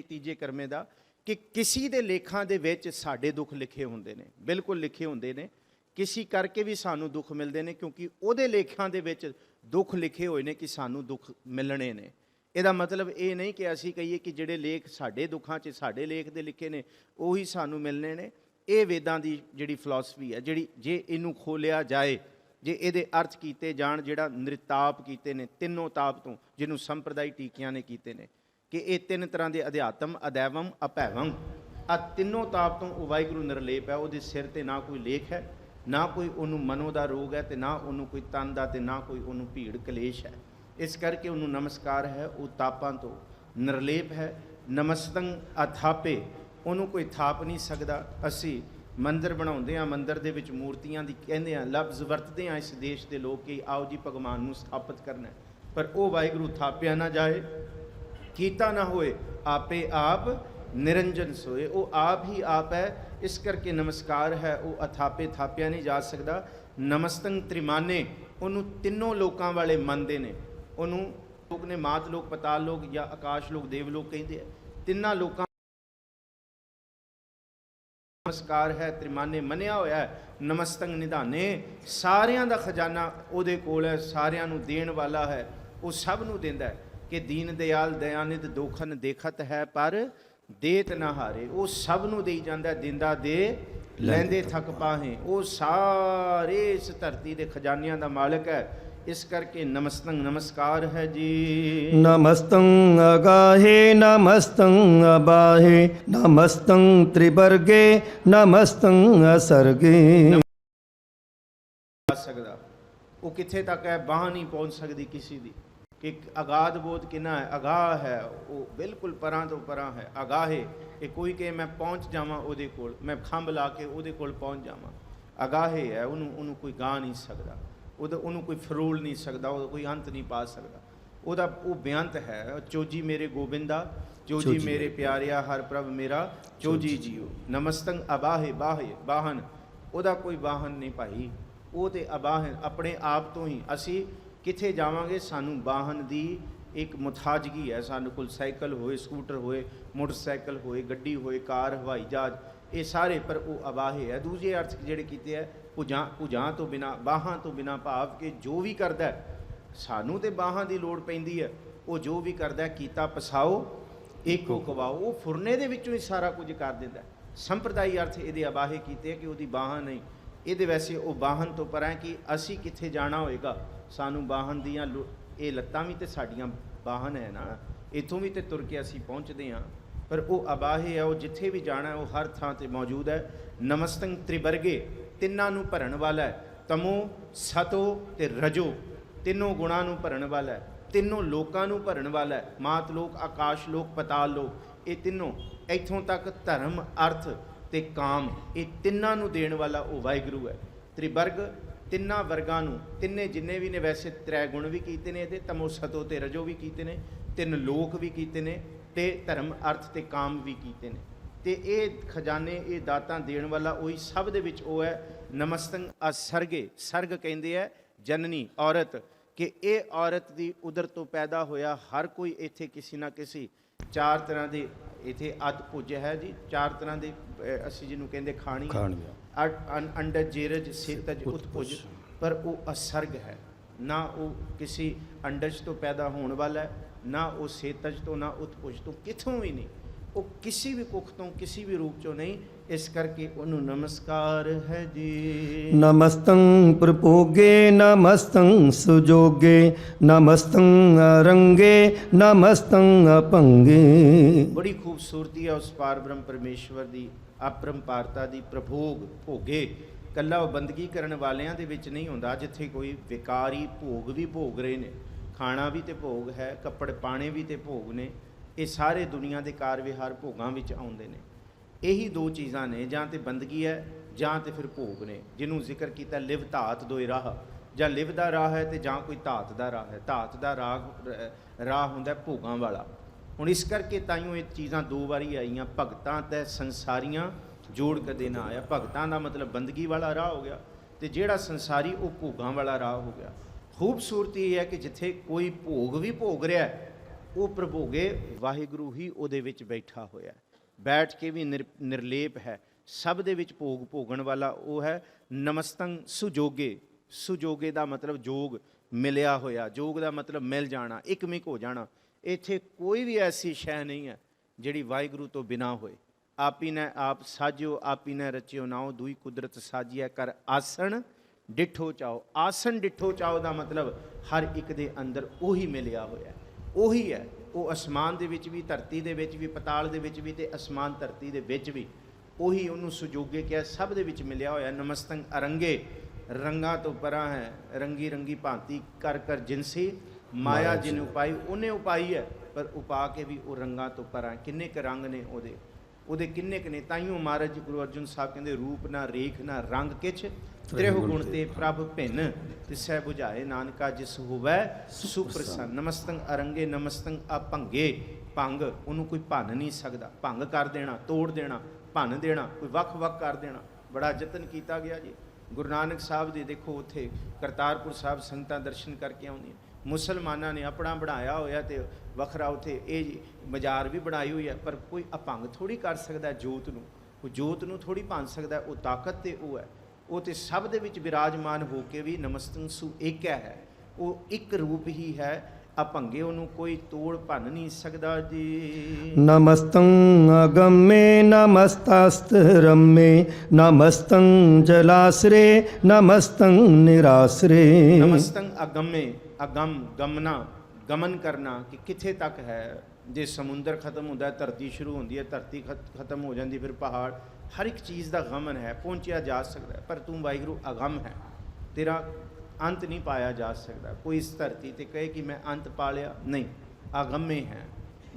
ਤੀਜੇ ਕਰਮੇ ਦਾ, ਕਿ ਕਿਸੇ ਦੇ ਲੇਖਾਂ ਦੇ ਵਿੱਚ ਸਾਡੇ ਦੁੱਖ ਲਿਖੇ ਹੁੰਦੇ ਨੇ, ਬਿਲਕੁਲ ਲਿਖੇ ਹੁੰਦੇ ਨੇ। ਕਿਸੇ ਕਰਕੇ ਵੀ ਸਾਨੂੰ ਦੁੱਖ ਮਿਲਦੇ ਨੇ, ਕਿਉਂਕਿ ਉਹਦੇ ਲੇਖਾਂ ਦੇ ਵਿੱਚ ਦੁੱਖ ਲਿਖੇ ਹੋਏ ਨੇ ਕਿ ਸਾਨੂੰ ਦੁੱਖ ਮਿਲਣੇ ਨੇ। ਇਹਦਾ ਮਤਲਬ ਇਹ ਨਹੀਂ ਕਿ ਅਸੀਂ ਕਹੀਏ ਕਿ ਜਿਹੜੇ ਲੇਖ ਸਾਡੇ ਦੁੱਖਾਂ 'ਚ ਸਾਡੇ ਲੇਖ ਦੇ ਲਿਖੇ ਨੇ ਉਹੀ ਸਾਨੂੰ ਮਿਲਣੇ ਨੇ। ਇਹ ਵੇਦਾਂ ਦੀ ਜਿਹੜੀ ਫਿਲਾਸਫੀ ਹੈ, ਜਿਹੜੀ ਜੇ ਇਹਨੂੰ ਖੋਲਿਆ ਜਾਏ, ਜੇ ਇਹਦੇ ਅਰਥ ਕੀਤੇ ਜਾਣ, ਜਿਹੜਾ ਨ੍ਰਿਤਾਪ ਕੀਤੇ ਨੇ ਤਿੰਨੋਂ ਤਾਪ ਤੋਂ, ਜਿਹਨੂੰ ਸੰਪਰਦਾਇ ਟੀਕਿਆਂ ਨੇ ਕੀਤੇ ਨੇ, ਕਿ ਇਹ ਤਿੰਨ ਤਰ੍ਹਾਂ ਦੇ ਅਧਿਆਤਮ, ਅਦੈਵਮ, ਅਭੈਵਮ, ਆ ਤਿੰਨੋਂ ਤਾਪ ਤੋਂ ਉਹ ਵਾਹਿਗੁਰੂ ਨਿਰਲੇਪ ਹੈ। ਉਹਦੇ ਸਿਰ ਤੇ ਨਾ ਕੋਈ ਲੇਖ ਹੈ, ਨਾ ਕੋਈ ਉਹਨੂੰ ਮਨੋ ਦਾ ਰੋਗ ਹੈ, ਤੇ ਨਾ ਉਹਨੂੰ ਕੋਈ ਤਨ ਦਾ, ਤੇ ਨਾ ਕੋਈ ਉਹਨੂੰ ਭੀੜ ਕਲੇਸ਼ ਹੈ। ਇਸ ਕਰਕੇ ਉਹਨੂੰ ਨਮਸਕਾਰ ਹੈ, ਉਹ ਤਾਪਾਂ ਤੋਂ ਨਿਰਲੇਪ ਹੈ। ਨਮਸਤੰ ਅਥਾਪੇ, ਉਹਨੂੰ ਕੋਈ ਥਾਪ ਨਹੀਂ ਸਕਦਾ। ਅਸੀਂ ਮੰਦਰ ਬਣਾਉਂਦੇ ਹਾਂ, ਮੰਦਰ ਦੇ ਵਿੱਚ ਮੂਰਤੀਆਂ ਦੀ ਕਹਿੰਦੇ ਹਾਂ, ਲਫ਼ਜ਼ ਵਰਤਦੇ ਹਾਂ ਇਸ ਦੇਸ਼ ਦੇ ਲੋਕ ਕਿ ਆਓ ਜੀ ਭਗਵਾਨ ਨੂੰ ਸਥਾਪਿਤ ਕਰਨਾ, ਪਰ ਉਹ ਵਾਹਿਗੁਰੂ ਥਾਪਿਆ ਨਾ ਜਾਏ, ਕੀਤਾ ਨਾ ਹੋਏ, ਆਪੇ ਆਪ ਨਿਰੰਜਨ ਸੋਏ। ਉਹ ਆਪ ਹੀ ਆਪ ਹੈ, ਇਸ ਕਰਕੇ ਨਮਸਕਾਰ ਹੈ। ਉਹ ਅਥਾਪੇ, ਥਾਪਿਆ ਨਹੀਂ ਜਾ ਸਕਦਾ। ਨਮਸਤੰ ਤ੍ਰਿਮਾਨੇ, ਉਹਨੂੰ ਤਿੰਨੋਂ ਲੋਕਾਂ ਵਾਲੇ ਮੰਨਦੇ ਨੇ, ਉਹਨੂੰ ਲੋਕ ਨੇ ਮਾਤ ਲੋਕ, ਪਤਾਲ ਲੋਕ ਜਾਂ ਆਕਾਸ਼ ਲੋਕ, ਦੇਵ ਲੋਕ ਕਹਿੰਦੇ ਆ। ਤਿੰਨਾਂ ਲੋਕਾਂ ਨਮਸਕਾਰ ਹੈ, ਤ੍ਰਿਮਾਨੇ ਮੰਨਿਆ ਹੋਇਆ ਹੈ। ਨਮਸਤੰ ਨਿਧਾਨੇ, ਸਾਰਿਆਂ ਦਾ ਖਜ਼ਾਨਾ ਉਹਦੇ ਕੋਲ ਹੈ, ਸਾਰਿਆਂ ਨੂੰ ਦੇਣ ਵਾਲਾ ਹੈ, ਉਹ ਸਭ ਨੂੰ ਦਿੰਦਾ ਹੈ। ਕਿ ਦੀਨ ਦਿਆਲ ਦਇਆਨਿਧ ਦੋਖਨ ਦੇਖਤ ਹੈ, ਪਰ ਦੇਤ ਨਾ ਹਾਰੇ। ਉਹ ਸਭ ਨੂੰ ਦੇਈ ਜਾਂਦਾ, ਦਿੰਦਾ ਦੇ ਲੈਂਦੇ ਥੱਕ ਪਾਹੇ। ਉਹ ਸਾਰੇ ਇਸ ਧਰਤੀ ਦੇ ਖਜ਼ਾਨਿਆਂ ਦਾ ਮਾਲਕ ਹੈ। ਇਸ ਕਰਕੇ ਨਮਸਤੰ ਨਮਸਕਾਰ ਹੈ ਜੀ। ਨਮਸਤੰ ਅਗਾਹੇ ਨਮਸਤੰ ਅਬਾਹੇ ਨਮਸਤੰ ਤ੍ਰਿਵਰਗੇ ਨਮਸਤੰ ਅਸਰਗੇ। ਸਕਦਾ ਉਹ ਕਿੱਥੇ ਤੱਕ ਹੈ, ਬਾਹ ਨਹੀਂ ਪਹੁੰਚ ਸਕਦੀ ਕਿਸੇ ਦੀ। ਕਿ ਅਗਾਧ ਬੋਧ ਕਿੰਨਾ ਹੈ, ਅਗਾਹ ਹੈ, ਉਹ ਬਿਲਕੁਲ ਪਰਾਂ ਤੋਂ ਪਰਾਂ ਹੈ। ਅਗਾਹੇ ਇਹ ਕੋਈ ਕਿ ਮੈਂ ਪਹੁੰਚ ਜਾਵਾਂ ਉਹਦੇ ਕੋਲ, ਮੈਂ ਖੰਭ ਲਾ ਕੇ ਉਹਦੇ ਕੋਲ ਪਹੁੰਚ ਜਾਵਾਂ। ਅਗਾਹੇ ਹੈ, ਉਹਨੂੰ ਕੋਈ ਗਾ ਨਹੀਂ ਸਕਦਾ, ਉਹਨੂੰ ਕੋਈ ਫਰੋਲ ਨਹੀਂ ਸਕਦਾ, ਉਹਦਾ ਕੋਈ ਅੰਤ ਨਹੀਂ ਪਾ ਸਕਦਾ। ਉਹਦਾ ਉਹ ਬੇਅੰਤ ਹੈ। ਚੋਜੀ ਮੇਰੇ ਗੋਬਿੰਦਾ, ਚੋਜੀ ਮੇਰੇ ਪਿਆਰਿਆ, ਹਰ ਪ੍ਰਭ ਮੇਰਾ ਚੋਜੀ ਜੀਓ। ਨਮਸਤੰ ਅਬਾਹੇ ਬਾਹੇ ਬਾਹਨ, ਉਹਦਾ ਕੋਈ ਵਾਹਨ ਨਹੀਂ ਭਾਈ, ਉਹ ਤੇ ਅਬਾਹਨ ਆਪਣੇ ਆਪ ਤੋਂ ਹੀ। ਅਸੀਂ ਕਿੱਥੇ ਜਾਵਾਂਗੇ, ਸਾਨੂੰ ਵਾਹਨ ਦੀ ਇੱਕ ਮੁਤਾਜਗੀ ਹੈ। ਸਾਨੂੰ ਕੋਲ ਸਾਈਕਲ ਹੋਏ, ਸਕੂਟਰ ਹੋਏ, ਮੋਟਰਸਾਈਕਲ ਹੋਏ, ਗੱਡੀ ਹੋਏ, ਕਾਰ, ਹਵਾਈ ਜਹਾਜ਼, ਇਹ ਸਾਰੇ, ਪਰ ਉਹ ਅਬਾਹੇ ਹੈ। ਦੂਜੇ ਅਰਥ ਜਿਹੜੇ ਕੀਤੇ ਹੈ, ਭੁਜਾਂ ਤੋਂ ਬਿਨਾਂ, ਬਾਹਾਂ ਤੋਂ ਬਿਨਾਂ, ਭਾਵ ਕਿ ਜੋ ਵੀ ਕਰਦਾ ਹੈ, ਸਾਨੂੰ ਤੇ ਬਾਹਾਂ ਦੀ ਲੋੜ ਪੈਂਦੀ ਹੈ, ਉਹ ਜੋ ਵੀ ਕਰਦਾ ਕੀਤਾ ਪਸਾਓ ਏਕੋ ਕਵਾਓ। ਉਹ ਫੁਰਨੇ ਦੇ ਵਿੱਚੋਂ ਹੀ ਸਾਰਾ ਕੁਝ ਕਰ ਦਿੰਦਾ। ਸੰਪਰਦਾਈ ਅਰਥ ਇਹਦੇ ਅਬਾਹੇ ਕੀਤੇ ਕਿ ਉਹਦੀ ਬਾਹਾਂ ਨਹੀਂ। ਇਹਦੇ ਵੈਸੇ ਉਹ ਬਾਹਨ ਤੋਂ ਪਰਾਂ ਕਿ ਅਸੀਂ ਕਿੱਥੇ ਜਾਣਾ ਹੋਏਗਾ, ਸਾਨੂੰ ਬਾਹਨ ਦੀਆਂ ਇਹ ਲੱਤਾਂ ਵੀ ਤੇ ਸਾਡੀਆਂ ਬਾਹਨ ਹੈ ਨਾ, ਇੱਥੋਂ ਵੀ ਤੇ ਤੁਰ ਕੇ ਅਸੀਂ ਪਹੁੰਚਦੇ ਹਾਂ। ਪਰ ਉਹ ਅਬਾਹੇ ਹੈ, ਉਹ ਜਿੱਥੇ ਵੀ ਜਾਣਾ ਉਹ ਹਰ ਥਾਂ ਤੇ ਮੌਜੂਦ ਹੈ। ਨਮਸਤੰ ਤ੍ਰਿਵਰਗੇ, ਤਿੰਨਾਂ ਨੂੰ ਭਰਨ ਵਾਲਾ ਹੈ। ਤਮੋ, ਸਤੋ ਤੇ ਰਜੋ, ਤਿੰਨੋਂ ਗੁਣਾਂ ਨੂੰ ਭਰਨ ਵਾਲਾ ਹੈ। ਤਿੰਨੋਂ ਲੋਕਾਂ ਨੂੰ ਭਰਨ ਵਾਲਾ ਹੈ। ਮਾਤ ਲੋਕ, ਆਕਾਸ਼ ਲੋਕ, ਪਤਾਲ ਲੋਕ, ਇਹ ਤਿੰਨੋਂ, ਇੱਥੋਂ ਤੱਕ ਧਰਮ, ਅਰਥ ਤੇ ਕਾਮ, ਇਹ ਤਿੰਨਾਂ ਨੂੰ ਦੇਣ ਵਾਲਾ ਉਹ ਵਾਹਿਗੁਰੂ ਹੈ। ਤ੍ਰਿਵਰਗ, ਤਿੰਨਾਂ ਵਰਗਾਂ ਨੂੰ, ਤਿੰਨੇ ਜਿੰਨੇ ਵੀ ਨੇ, ਵੈਸੇ ਤ੍ਰੈ ਗੁਣ ਵੀ ਕੀਤੇ ਨੇ ਇਹਦੇ, ਤਮੋ, ਸਤੋ ਤੇ ਰਜੋ ਵੀ ਕੀਤੇ ਨੇ, ਤਿੰਨ ਲੋਕ ਵੀ ਕੀਤੇ ਨੇ, ਤੇ ਧਰਮ, ਅਰਥ ਤੇ ਕਾਮ ਵੀ ਕੀਤੇ ਨੇ। ਤੇ ਇਹ ਖਜ਼ਾਨੇ, ਇਹ ਦਾਤਾਂ ਦੇਣ ਵਾਲਾ ਉਹੀ ਸਭ ਦੇ ਵਿੱਚ ਉਹ ਹੈ। ਨਮਸਤੰ ਅਸਰਗੇ, ਸਰਗ ਕਹਿੰਦੇ ਹੈ ਜਨਨੀ, ਔਰਤ, ਕਿ ਇਹ ਔਰਤ ਦੀ ਉਦਰ ਤੋਂ ਪੈਦਾ ਹੋਇਆ ਹਰ ਕੋਈ ਇੱਥੇ ਕਿਸੇ ਨਾ ਕਿਸੇ ਚਾਰ ਤਰ੍ਹਾਂ ਦੇ ਇੱਥੇ ਅੱਧ ਪੁੱਜ ਹੈ ਜੀ। ਚਾਰ ਤਰ੍ਹਾਂ ਦੇ ਅਸੀਂ ਜਿਹਨੂੰ ਕਹਿੰਦੇ ਖਾਣੀ, ਅੰਡਜ, ਜੇਰਜ, ਸੇਤਜ, ਉਤਪੁਜ। ਪਰ ਉਹ ਅਸਰਗ ਹੈ, ਨਾ ਉਹ ਕਿਸੇ ਅੰਡਜ ਤੋਂ ਪੈਦਾ ਹੋਣ ਵਾਲਾ ਹੈ, ਨਾ ਉਹ ਸੇਤਜ ਤੋਂ, ਨਾ ਉਤਪੁਜ ਤੋਂ, ਕਿੱਥੋਂ ਵੀ ਨਹੀਂ। ਉਹ ਕਿਸੇ ਵੀ ਕੁੱਖ ਤੋਂ, ਕਿਸੇ ਵੀ ਰੂਪ ਚੋਂ ਨਹੀਂ। ਇਸ ਕਰਕੇ ਉਹਨੂੰ ਨਮਸਕਾਰ ਹੈ ਜੀ। ਨਮਸਤੰ ਪ੍ਰਭੋਗੇ ਨਮਸਤੰ ਸੁਜੋਗੇ ਨਮਸਤੰ ਅਰੰਗੇ ਨਮਸਤੰ ਅਪੰਗੇ। ਬੜੀ ਖੂਬਸੂਰਤੀ ਹੈ ਉਸ ਪਾਰ ਬ੍ਰਹਮ ਪਰਮੇਸ਼ਵਰ ਦੀ, ਅਪਰੰਪਾਰਤਾ ਦੀ। ਪ੍ਰਭੋਗ, ਭੋਗੇ, ਕੱਲਾ ਉਹ ਬੰਦਗੀ ਕਰਨ ਵਾਲਿਆਂ ਦੇ ਵਿੱਚ ਨਹੀਂ ਹੁੰਦਾ। ਜਿੱਥੇ ਕੋਈ ਵਿਕਾਰੀ ਭੋਗ ਵੀ ਭੋਗ ਰਹੇ ਨੇ, ਖਾਣਾ ਵੀ ਤੇ ਭੋਗ ਹੈ, ਕੱਪੜੇ ਪਾਣੇ ਵੀ ਤੇ ਭੋਗ ਨੇ। ਇਹ ਸਾਰੇ ਦੁਨੀਆ ਦੇ ਕਾਰ ਵਿਹਾਰ ਭੋਗਾਂ ਵਿੱਚ ਆਉਂਦੇ ਨੇ। ਇਹੀ ਦੋ ਚੀਜ਼ਾਂ ਨੇ, ਜਾਂ ਤੇ ਬੰਦਗੀ ਹੈ ਜਾਂ ਤੇ ਫਿਰ ਭੋਗ ਨੇ, ਜਿਹਨੂੰ ਜ਼ਿਕਰ ਕੀਤਾ ਲਿਵ ਧਾਤ ਦੋਏ ਰਾਹ। ਜਾਂ ਲਿਵ ਦਾ ਰਾਹ ਹੈ ਤੇ ਜਾਂ ਕੋਈ ਧਾਤ ਦਾ ਰਾਹ ਹੈ। ਧਾਤ ਦਾ ਰਾਹ ਹੁੰਦਾ ਭੋਗਾਂ ਵਾਲਾ। ਹੁਣ ਇਸ ਕਰਕੇ ਤਾਈਓ ਇਹ ਚੀਜ਼ਾਂ ਦੋ ਵਾਰੀ ਆਈਆਂ, ਭਗਤਾਂ ਤੇ ਸੰਸਾਰੀਆਂ ਜੋੜ ਕਦੇ ਨਾ ਆਇਆ। ਭਗਤਾਂ ਦਾ ਮਤਲਬ ਬੰਦਗੀ ਵਾਲਾ ਰਾਹ ਹੋ ਗਿਆ, ਤੇ ਜਿਹੜਾ ਸੰਸਾਰੀ ਉਹ ਭੋਗਾਂ ਵਾਲਾ ਰਾਹ ਹੋ ਗਿਆ। ਖੂਬਸੂਰਤੀ ਇਹ ਹੈ ਕਿ ਜਿੱਥੇ ਕੋਈ ਭੋਗ ਵੀ ਭੋਗ ਰਿਹਾ, ਉਹ ਪ੍ਰਭੋਗੇ ਵਾਹਿਗੁਰੂ ਹੀ ਉਹਦੇ ਵਿੱਚ ਬੈਠਾ ਹੋਇਆ, ਬੈਠ ਕੇ ਵੀ ਨਿਰਲੇਪ ਹੈ। ਸਭ ਦੇ ਵਿੱਚ ਭੋਗ ਭੋਗਣ ਵਾਲਾ ਉਹ ਹੈ। ਨਮਸਤੰ ਸੁਜੋਗੇ, ਸੁਜੋਗੇ ਦਾ ਮਤਲਬ ਜੋਗ, ਮਿਲਿਆ ਹੋਇਆ। ਜੋਗ ਦਾ ਮਤਲਬ ਮਿਲ ਜਾਣਾ, ਇੱਕਮਿਕ ਹੋ ਜਾਣਾ। ਇੱਥੇ ਕੋਈ ਵੀ ਐਸੀ ਸ਼ੈ ਨਹੀਂ ਹੈ ਜਿਹੜੀ ਵਾਹਿਗੁਰੂ ਤੋਂ ਬਿਨਾਂ ਹੋਏ। ਆਪੀ ਨੇ ਆਪ ਸਾਜਿਓ, ਆਪੀ ਨੇ ਰਚਿਓ ਨਾਉ, ਦੂਈ ਕੁਦਰਤ ਸਾਜੀਐ ਕਰ ਆਸਣ ਡਿਠੋ ਚਾਓ। ਆਸਣ ਡਿਠੋ ਚਾਓ ਦਾ ਮਤਲਬ ਹਰ ਇੱਕ ਦੇ ਅੰਦਰ ਉਹੀ ਮਿਲਿਆ ਹੋਇਆ, ਉਹੀ ਹੈ। ਉਹ ਅਸਮਾਨ ਦੇ ਵਿੱਚ ਵੀ, ਧਰਤੀ ਦੇ ਵਿੱਚ ਵੀ, ਪਤਾਲ ਦੇ ਵਿੱਚ ਵੀ, ਤੇ ਅਸਮਾਨ ਧਰਤੀ ਦੇ ਵਿੱਚ ਵੀ ਉਹੀ ਉਹਨੂੰ ਸੁਜੋਗੇ ਕਿਹਾ, ਸਭ ਦੇ ਵਿੱਚ ਮਿਲਿਆ ਹੋਇਆ। ਨਮਸਤੰ ਅਰੰਗੇ, ਰੰਗਾਂ ਤੋਂ ਪਰਾਂ ਹੈ। ਰੰਗੀ ਰੰਗੀ ਭਾਂਤੀ ਕਰ ਕਰ ਜਿਨਸੀ ਮਾਇਆ ਜਿਨ ਉਪਾਈ, ਉਹਨੇ ਉਪਾਈ ਹੈ, ਪਰ ਉਪਾ ਕੇ ਵੀ ਉਹ ਰੰਗਾਂ ਤੋਂ ਪਰਾਂ। ਕਿੰਨੇ ਕੁ ਰੰਗ ਨੇ ਉਹਦੇ ਕਿੰਨੇ ਕੁ ਨੇ। ਤਾਈਓ ਮਹਾਰਾਜ ਗੁਰੂ ਅਰਜਨ ਸਾਹਿਬ ਕਹਿੰਦੇ, ਰੂਪ ਨਾ ਰੇਖ ਨਾ ਰੰਗ ਕਿਛ, ਤ੍ਰਿਹੁ ਗੁਣ ਤੇ ਪ੍ਰਭ ਭਿੰਨ, ਤਿਸੈ ਬੁਝਾਏ ਨਾਨਕਾ ਜਿਸ ਹੋਵੈ ਸੁਪ੍ਰਸੰਨ। ਨਮਸਤੰ ਅਰੰਗੇ ਨਮਸਤੰ ਅਭੰਗੇ, ਭੰਗ ਉਹਨੂੰ ਕੋਈ ਭੰਨ ਨਹੀਂ ਸਕਦਾ। ਭੰਗ ਕਰ ਦੇਣਾ, ਤੋੜ ਦੇਣਾ, ਭੰਨ ਦੇਣਾ, ਕੋਈ ਵੱਖ ਵੱਖ ਕਰ ਦੇਣਾ, ਬੜਾ ਯਤਨ ਕੀਤਾ ਗਿਆ ਜੀ। ਗੁਰੂ ਨਾਨਕ ਸਾਹਿਬ ਦੇ ਦੇਖੋ ਉੱਥੇ ਕਰਤਾਰਪੁਰ ਸਾਹਿਬ ਸੰਗਤਾਂ ਦਰਸ਼ਨ ਕਰਕੇ ਆਉਂਦੀਆਂ, ਮੁਸਲਮਾਨਾਂ ਨੇ ਆਪਣਾ ਬਣਾਇਆ ਹੋਇਆ ਤੇ ਵੱਖਰਾ ਉੱਥੇ ਇਹ ਬਾਜ਼ਾਰ ਵੀ ਬਣਾਈ ਹੋਈ ਹੈ, ਪਰ ਕੋਈ ਅਭੰਗ ਥੋੜੀ ਕਰ ਸਕਦਾ ਜੋਤ ਨੂੰ, ਕੋਈ ਜੋਤ ਨੂੰ ਥੋੜੀ ਭੰਨ ਸਕਦਾ। ਉਹ ਤਾਕਤ ਤੇ ਉਹ ਹੈ, ਉਹ ਤੇ ਸਭ ਦੇ ਵਿੱਚ ਵਿਰਾਜਮਾਨ ਹੋ ਕੇ ਵੀ ਨਮਸਤੰ ਸੂ ਏਕ ਹੈ, ਉਹ ਇੱਕ ਰੂਪ ਹੀ ਹੈ। ਅਭੰਗੇ ਉਹਨੂੰ ਕੋਈ ਤੋੜ ਭੰਨ ਨਹੀਂ ਸਕਦਾ ਜੀ। ਨਮਸਤੰ ਅਗੰਮੇ ਨਮਸਤਸਤ ਰੰਮੇ ਨਮਸਤੰ ਜਲਾਸਰੇ ਨਮਸਤੰ ਨਿਰਾਸਰੇ। ਨਮਸਤੰ ਅਗੰਮੇ, ਅਗੰਮ ਗਮਨਾ, ਗਮਨ ਕਰਨਾ ਕਿ ਕਿੱਥੇ ਤੱਕ ਹੈ। ਜੇ ਸਮੁੰਦਰ ਖਤਮ ਹੁੰਦਾ ਹੈ ਧਰਤੀ ਸ਼ੁਰੂ ਹੁੰਦੀ ਹੈ, ਧਰਤੀ ਖਤਮ ਹੋ ਜਾਂਦੀ ਫਿਰ ਪਹਾੜ, ਹਰ ਇੱਕ ਚੀਜ਼ ਦਾ ਗਮਨ ਹੈ, ਪਹੁੰਚਿਆ ਜਾ ਸਕਦਾ ਹੈ। ਪਰ ਤੂੰ ਵਾਹਿਗੁਰੂ ਅਗੰਮ ਹੈ, ਤੇਰਾ ਅੰਤ ਨਹੀਂ ਪਾਇਆ ਜਾ ਸਕਦਾ। ਕੋਈ ਇਸ ਧਰਤੀ ਤੇ ਕਹੇ ਕਿ ਮੈਂ ਅੰਤ ਪਾ ਲਿਆ, ਨਹੀਂ, ਅਗੰਮੇ ਹੈ,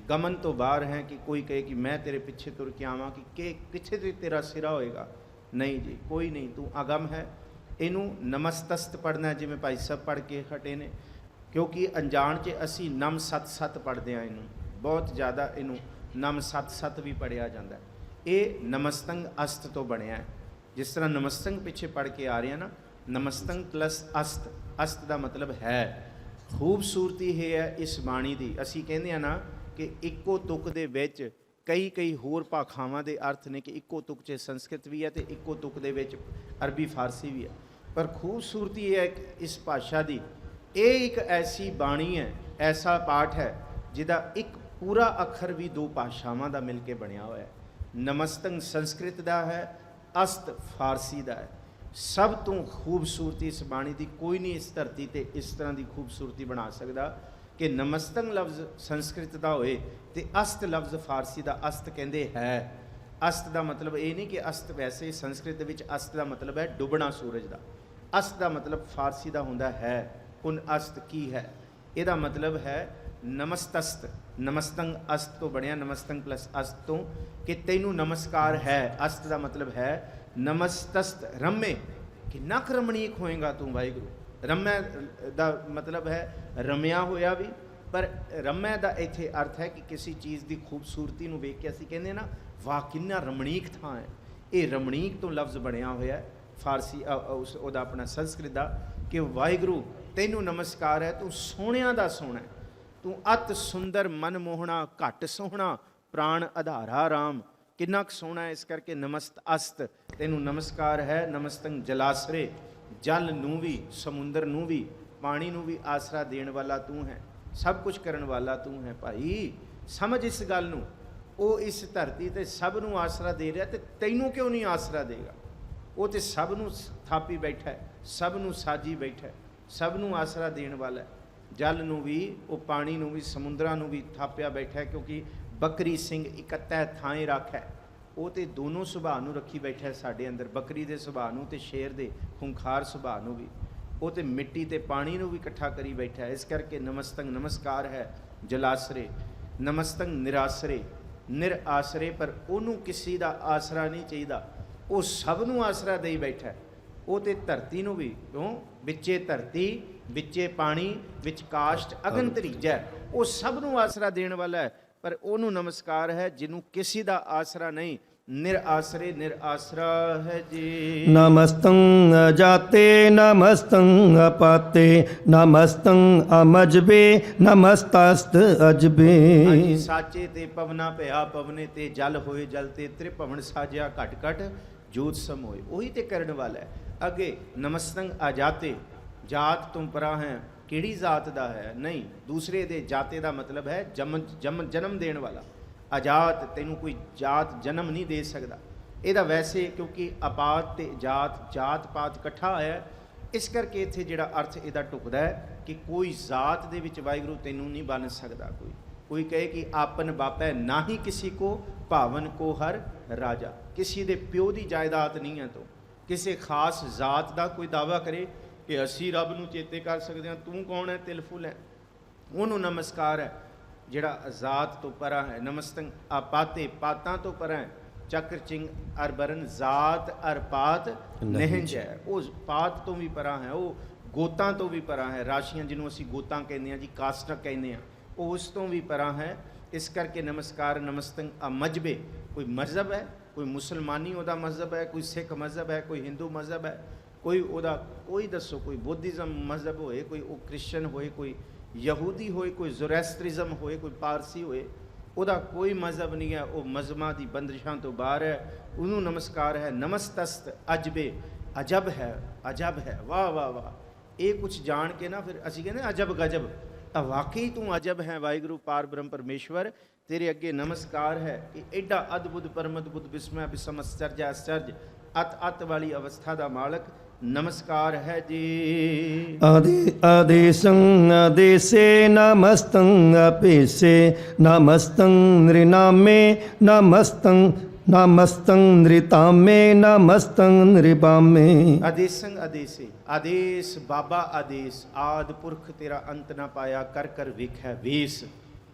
ਗਮਨ ਤੋਂ ਬਾਹਰ ਹੈ। ਕਿ ਕੋਈ ਕਹੇ ਕਿ ਮੈਂ ਤੇਰੇ ਪਿੱਛੇ ਤੁਰ ਕੇ ਆਵਾਂ ਕਿ ਕਿੱਥੇ ਤੇ ਤੇਰਾ ਸਿਰਾ ਹੋਏਗਾ, ਨਹੀਂ ਜੀ, ਕੋਈ ਨਹੀਂ, ਤੂੰ ਅਗੰਮ ਹੈ। ਇਹਨੂੰ ਨਮਸਤਸਤ ਪੜ੍ਹਨਾ, ਜਿਵੇਂ ਭਾਈ ਸਾਹਿਬ ਪੜ੍ਹ ਕੇ ਹਟੇ ਨੇ, ਕਿਉਂਕਿ ਅਣਜਾਣ 'ਚ ਅਸੀਂ ਨਮ ਸਤ ਸਤ ਪੜ੍ਹਦੇ ਹਾਂ, ਇਹਨੂੰ ਬਹੁਤ ਜ਼ਿਆਦਾ ਇਹਨੂੰ ਨਮ ਸਤ ਸਤ ਵੀ ਪੜ੍ਹਿਆ ਜਾਂਦਾ। ਇਹ ਨਮਸਤੰ ਅਸਤ ਤੋਂ ਬਣਿਆ ਹੈ। ਜਿਸ ਤਰ੍ਹਾਂ ਨਮਸਤੰ ਪਿੱਛੇ ਪੜ੍ਹ ਕੇ ਆ ਰਹੇ ਹਾਂ ਨਾ, ਨਮਸਤੰ ਪਲਸ ਅਸਤ, ਅਸਤ ਦਾ ਮਤਲਬ ਹੈ। ਖੂਬਸੂਰਤੀ ਇਹ ਹੈ ਇਸ ਬਾਣੀ ਦੀ। ਅਸੀਂ ਕਹਿੰਦੇ ਹਾਂ ਨਾ ਕਿ ਇੱਕੋ ਤੁਕ ਦੇ ਵਿੱਚ ਕਈ ਹੋਰ ਭਾਖਾਵਾਂ ਦੇ ਅਰਥ ਨੇ, ਕਿ ਇੱਕੋ ਤੁਕ 'ਚ ਸੰਸਕ੍ਰਿਤ ਵੀ ਹੈ ਤੇ ਇੱਕੋ ਤੁਕ ਦੇ ਵਿੱਚ ਅਰਬੀ ਫਾਰਸੀ ਵੀ ਹੈ। ਪਰ ਖੂਬਸੂਰਤੀ ਇਹ ਹੈ ਇਸ ਭਾਸ਼ਾ ਦੀ, ਇਹ ਇੱਕ ਐਸੀ ਬਾਣੀ ਹੈ, ਐਸਾ ਪਾਠ ਹੈ ਜਿਹਦਾ ਇੱਕ ਪੂਰਾ ਅੱਖਰ ਵੀ ਦੋ ਭਾਸ਼ਾਵਾਂ ਦਾ ਮਿਲ ਕੇ ਬਣਿਆ ਹੋਇਆ ਹੈ। ਨਮਸਤੰ ਸੰਸਕ੍ਰਿਤ ਦਾ ਹੈ, ਅਸਤ ਫਾਰਸੀ ਦਾ ਹੈ। ਸਭ ਤੋਂ ਖੂਬਸੂਰਤੀ ਇਸ ਬਾਣੀ ਦੀ ਕੋਈ ਨਹੀਂ ਇਸ ਧਰਤੀ ਤੇ ਇਸ ਤਰ੍ਹਾਂ ਦੀ ਖੂਬਸੂਰਤੀ ਬਣਾ ਸਕਦਾ ਕਿ ਨਮਸਤੰ ਲਫ਼ਜ਼ ਸੰਸਕ੍ਰਿਤ ਦਾ ਹੋਏ ਤੇ ਅਸਤ ਲਫ਼ਜ਼ ਫਾਰਸੀ ਦਾ। ਅਸਤ ਕਹਿੰਦੇ ਹੈ, ਅਸਤ ਦਾ ਮਤਲਬ ਇਹ ਨਹੀਂ ਕਿ ਅਸਤ, ਵੈਸੇ ਸੰਸਕ੍ਰਿਤ ਦੇ ਵਿੱਚ ਅਸਤ ਦਾ ਮਤਲਬ ਹੈ ਡੁੱਬਣਾ ਸੂਰਜ ਦਾ। ਅਸਤ ਦਾ ਮਤਲਬ ਫਾਰਸੀ ਦਾ ਹੁੰਦਾ ਹੈ ਕੁਨ ਅਸਤ ਕੀ ਹੈ, ਇਹਦਾ ਮਤਲਬ ਹੈ ਨਮਸਤਸਤ। ਨਮਸਤੰ ਅਸਤ ਤੋਂ ਬਣਿਆ, ਨਮਸਤੰ ਪਲਸ ਅਸਤ ਤੋਂ, ਕਿ ਤੈਨੂੰ ਨਮਸਕਾਰ ਹੈ। ਅਸਤ ਦਾ ਮਤਲਬ ਹੈ ਨਮਸਤਸਤ ਰਮੇ, ਕਿੰਨਾ ਕੁ ਰਮਣੀਕ ਹੋਏਗਾ ਤੂੰ ਵਾਹਿਗੁਰੂ। ਰਮੈ ਦਾ ਮਤਲਬ ਹੈ ਰਮਿਆ ਹੋਇਆ ਵੀ, ਪਰ ਰਮੈ ਦਾ ਇੱਥੇ ਅਰਥ ਹੈ ਕਿ ਕਿਸੇ ਚੀਜ਼ ਦੀ ਖੂਬਸੂਰਤੀ ਨੂੰ ਵੇਖ ਕੇ ਅਸੀਂ ਕਹਿੰਦੇ ਨਾ ਵਾਹ ਕਿੰਨਾ ਰਮਣੀਕ ਥਾਂ ਹੈ। ਇਹ ਰਮਣੀਕ ਤੋਂ ਲਫ਼ਜ਼ ਬਣਿਆ ਹੋਇਆ ਫਾਰਸੀ ਉਹਦਾ ਆਪਣਾ ਸੰਸਕ੍ਰਿਤ ਦਾ, ਕਿ ਵਾਹਿਗੁਰੂ ਤੈਨੂੰ ਨਮਸਕਾਰ ਹੈ, ਤੂੰ ਸੋਹਣਿਆਂ ਦਾ ਸੋਹਣਾ, ਤੂੰ ਅਤ ਸੁੰਦਰ ਮਨ ਮੋਹਣਾ, ਘੱਟ ਸੋਹਣਾ ਪ੍ਰਾਣ ਆਧਾਰਾ ਰਾਮ, ਕਿੰਨਾ ਕੁ ਸੋਹਣਾ ਹੈ। ਇਸ ਕਰਕੇ ਨਮਸਤ ਅਸਤ, ਤੈਨੂੰ ਨਮਸਕਾਰ ਹੈ। ਨਮਸਤੰ ਜਲਾਸਰੇ, ਜਲ ਨੂੰ ਵੀ, ਸਮੁੰਦਰ ਨੂੰ ਵੀ, ਪਾਣੀ ਨੂੰ ਵੀ ਆਸਰਾ ਦੇਣ ਵਾਲਾ ਤੂੰ ਹੈ, ਸਭ ਕੁਝ ਕਰਨ ਵਾਲਾ ਤੂੰ ਹੈ। ਭਾਈ ਸਮਝ ਇਸ ਗੱਲ ਨੂੰ, ਉਹ ਇਸ ਧਰਤੀ ਤੇ ਸਭ ਨੂੰ ਆਸਰਾ ਦੇ ਰਿਹਾ, ਤੇ ਤੈਨੂੰ ਕਿਉਂ ਨਹੀਂ ਆਸਰਾ ਦੇਗਾ। ਉਹ ਤੇ ਸਭ ਨੂੰ ਥਾਪੀ ਬੈਠਾ ਹੈ, ਸਭ ਨੂੰ ਸਾਜੀ ਬੈਠਾ ਹੈ, ਸਭ ਨੂੰ ਆਸਰਾ ਦੇਣ ਵਾਲਾ ਹੈ। ਜਲ ਨੂੰ ਵੀ, ਉਹ ਪਾਣੀ ਨੂੰ ਵੀ, ਸਮੁੰਦਰਾਂ ਨੂੰ ਵੀ ਥਾਪਿਆ ਬੈਠਾ ਹੈ। ਕਿਉਂਕਿ ਬੱਕਰੀ ਸਿੰਘ ਇਕੱਤਾ ਥਾਂ ਰੱਖੈ, ਉਹ ਤੇ ਦੋਨੋਂ ਸੁਭਾਅ ਨੂੰ ਰੱਖੀ ਬੈਠਾ ਸਾਡੇ ਅੰਦਰ, ਬੱਕਰੀ ਦੇ ਸੁਭਾਅ ਨੂੰ ਤੇ ਸ਼ੇਰ ਦੇ ਖੁੰਖਾਰ ਸੁਭਾਅ ਨੂੰ ਵੀ। ਉਹ ਤੇ ਮਿੱਟੀ ਤੇ ਪਾਣੀ ਨੂੰ ਵੀ ਇਕੱਠਾ ਕਰੀ ਬੈਠਾ। ਇਸ ਕਰਕੇ ਨਮਸਤੰ ਨਮਸਕਾਰ ਹੈ ਜਲਾਸਰੇ, ਨਮਸਤੰ ਨਿਰਾਸਰੇ, ਨਿਰ ਆਸਰੇ, ਪਰ ਉਹਨੂੰ ਕਿਸੇ ਦਾ ਆਸਰਾ ਨਹੀਂ ਚਾਹੀਦਾ, ਉਹ ਸਭ ਨੂੰ ਆਸਰਾ ਦੇਈ ਬੈਠਾ। ਉਹ ਤੇ ਧਰਤੀ ਨੂੰ ਵੀ, ਕਿਉਂ ਵਿੱਚੇ ਧਰਤੀ ਵਿੱਚੇ ਪਾਣੀ ਵਿੱਚ ਕਾਸ਼ਟ ਅਗਨ ਧਰੀਜੈ, ਉਹ ਸਭ ਨੂੰ ਆਸਰਾ ਦੇਣ ਵਾਲਾ ਹੈ। ਪਰ ਉਹਨੂੰ ਨਮਸਕਾਰ ਹੈ ਜਿਹਨੂੰ ਕਿਸੇ ਦਾ ਆਸਰਾ ਨਹੀਂ, ਨਿਰ ਆਸਰੇ ਨਿਰ ਆਸਰਾ ਹੈ ਜੀ। ਨਮਸਤੰ ਅਜਾਤੇ ਨਮਸਤੰ ਅਪਾਤੇ ਨਮਸਤੰ ਅਮਜਬੇ ਨਮਸਤਸਤ ਅਜਬੇ। ਹਾਂਜੀ, ਸਾਚੇ ਤੇ ਪਵਨਾ ਭਇਆ ਪਵਨੇ ਤੇ, ਜਲ ਹੋਏ ਜਲ ਤੇ, ਤ੍ਰਿਭਵਨ ਸਾਜਿਆ ਘਟ ਘਟ ਜੋਤ ਸਮ ਹੋਏ, ਉਹੀ ਤੇ ਕਰਨ ਵਾਲਾ ਹੈ। ਅੱਗੇ ਨਮਸਤੰ ਅਜਾਤੇ, ਜਾਤ ਤੋਂ ਪਰਾ ਹੈ, ਕਿਹੜੀ ਜਾਤ ਦਾ ਹੈ, ਨਹੀਂ, ਦੂਸਰੇ ਦੇ ਜਾਤੇ ਦਾ ਮਤਲਬ ਹੈ ਜਨਮ ਦੇਣ ਵਾਲਾ। ਅਜਾਤ, ਤੈਨੂੰ ਕੋਈ ਜਾਤ ਜਨਮ ਨਹੀਂ ਦੇ ਸਕਦਾ। ਇਹਦਾ ਵੈਸੇ ਕਿਉਂਕਿ ਆਪਾਤ ਤੇ ਜਾਤ ਪਾਤ ਇਕੱਠਾ ਆਇਆ, ਇਸ ਕਰਕੇ ਇੱਥੇ ਜਿਹੜਾ ਅਰਥ ਇਹਦਾ ਢੁਕਦਾ ਹੈ ਕਿ ਕੋਈ ਜਾਤ ਦੇ ਵਿੱਚ ਵਾਹਿਗੁਰੂ ਤੈਨੂੰ ਨਹੀਂ ਬਣ ਸਕਦਾ। ਕੋਈ ਕਹੇ ਕਿ ਆਪਨ ਬਾਪੈ ਨਾਹੀ ਕਿਸੇ ਕੋ, ਭਾਵਨ ਕੋ ਹਰ ਰਾਜਾ, ਕਿਸੇ ਦੇ ਪਿਓ ਦੀ ਜਾਇਦਾਦ ਨਹੀਂ ਹੈ। ਤੂੰ ਕਿਸੇ ਖਾਸ ਜਾਤ ਦਾ ਕੋਈ ਦਾਅਵਾ ਕਰੇ ਕਿ ਅਸੀਂ ਰੱਬ ਨੂੰ ਚੇਤੇ ਕਰ ਸਕਦੇ ਹਾਂ, ਤੂੰ ਕੌਣ ਹੈ, ਤਿਲਫੁਲ ਹੈ, ਉਹਨੂੰ ਨਮਸਕਾਰ ਹੈ ਜਿਹੜਾ ਜ਼ਾਤ ਤੋਂ ਪਰਾ ਹੈ। ਨਮਸਤੰ ਆਪਾਤੇ, ਪਾਤਾਂ ਤੋਂ ਪਰਾ ਹੈ। ਚੱਕਰ ਚਿੰਗ ਅਰ ਬਰਨ, ਜ਼ਾਤ ਅਰ ਪਾਤ ਨਿਹੰਜ ਹੈ, ਉਹ ਪਾਤ ਤੋਂ ਵੀ ਪਰਾ ਹੈ, ਉਹ ਗੋਤਾਂ ਤੋਂ ਵੀ ਪਰਾ ਹੈ। ਰਾਸ਼ੀਆਂ ਜਿਹਨੂੰ ਅਸੀਂ ਗੋਤਾਂ ਕਹਿੰਦੇ ਹਾਂ ਜੀ, ਕਾਸਟਾਂ ਕਹਿੰਦੇ ਹਾਂ, ਉਹ ਉਸ ਤੋਂ ਵੀ ਪਰਾ ਹੈ। ਇਸ ਕਰਕੇ ਨਮਸਕਾਰ। ਨਮਸਤੰ ਅਮਜਬੇ, ਕੋਈ ਮਜ਼ਹਬ ਹੈ, ਕੋਈ ਮੁਸਲਮਾਨੀ ਉਹਦਾ ਮਜ਼ਹਬ ਹੈ, ਕੋਈ ਸਿੱਖ ਮਜ਼ਹਬ ਹੈ, ਕੋਈ ਹਿੰਦੂ ਮਜ਼ਹਬ ਹੈ, ਕੋਈ ਉਹਦਾ ਕੋਈ ਦੱਸੋ, ਕੋਈ ਬੁੱਧਿਜ਼ਮ ਮਜ਼ਹਬ ਹੋਏ, ਕੋਈ ਉਹ ਕ੍ਰਿਸਚਨ ਹੋਏ, ਕੋਈ ਯਹੂਦੀ ਹੋਏ, ਕੋਈ ਜ਼ੋਰੈਸਟਰਿਜ਼ਮ ਹੋਏ, ਕੋਈ ਪਾਰਸੀ ਹੋਏ, ਉਹਦਾ ਕੋਈ ਮਜ਼ਹਬ ਨਹੀਂ ਹੈ, ਉਹ ਮਜ਼ਹਬਾਂ ਦੀ ਬੰਦਿਸ਼ਾਂ ਤੋਂ ਬਾਹਰ ਹੈ, ਉਹਨੂੰ ਨਮਸਕਾਰ ਹੈ। ਨਮਸਤਸਤ ਅਜਬੇ, ਅਜਬ ਹੈ, ਅਜਬ ਹੈ, ਵਾਹ ਵਾਹ ਵਾਹ। ਇਹ ਕੁਝ ਜਾਣ ਕੇ ਨਾ ਫਿਰ ਅਸੀਂ ਕਹਿੰਦੇ ਅਜਬ ਗਜਬ, ਤਾਂ ਵਾਕਈ ਤੂੰ ਅਜਬ ਹੈ ਵਾਹਿਗੁਰੂ ਪਾਰ ਬ੍ਰਹਮ ਪਰਮੇਸ਼ਵਰ, ਤੇਰੇ ਅੱਗੇ ਨਮਸਕਾਰ ਹੈ ਕਿ ਐਡਾ ਅਦਭੁਤ ਪਰਮਤ ਬੁੱਧ ਬਿਸਮੈ ਬਿਸਮ ਅਸਚਰਜ ਅਸਚਰਜ ਅਤ ਅਤ ਵਾਲੀ ਅਵਸਥਾ ਦਾ ਮਾਲਕ, ਨਮਸਕਾਰ ਹੈ ਜੀ। ਆਦੇਸੰ ਆਦੇਸੇ ਨਮਸਤੰ ਅਪੇਸੇ ਨਮਸਤੰ ਨ੍ਰਿਨਾਮੇ ਨਮਸਤੰ ਨਮਸਤੰ ਨ੍ਰਿਤਾਮੇ ਨਮਸਤੰ ਨ੍ਰਿਬਾਮੇ। ਆਦੇਸੰ ਆਦੇਸੇ, ਆਦੇਸ ਬਾਬਾ ਆਦੇਸ, ਆਦ ਪੁਰਖ ਤੇਰਾ ਅੰਤ ਨਾ ਪਾਇਆ, ਕਰ ਕਰ ਵੇਖੈ ਵੇਸ।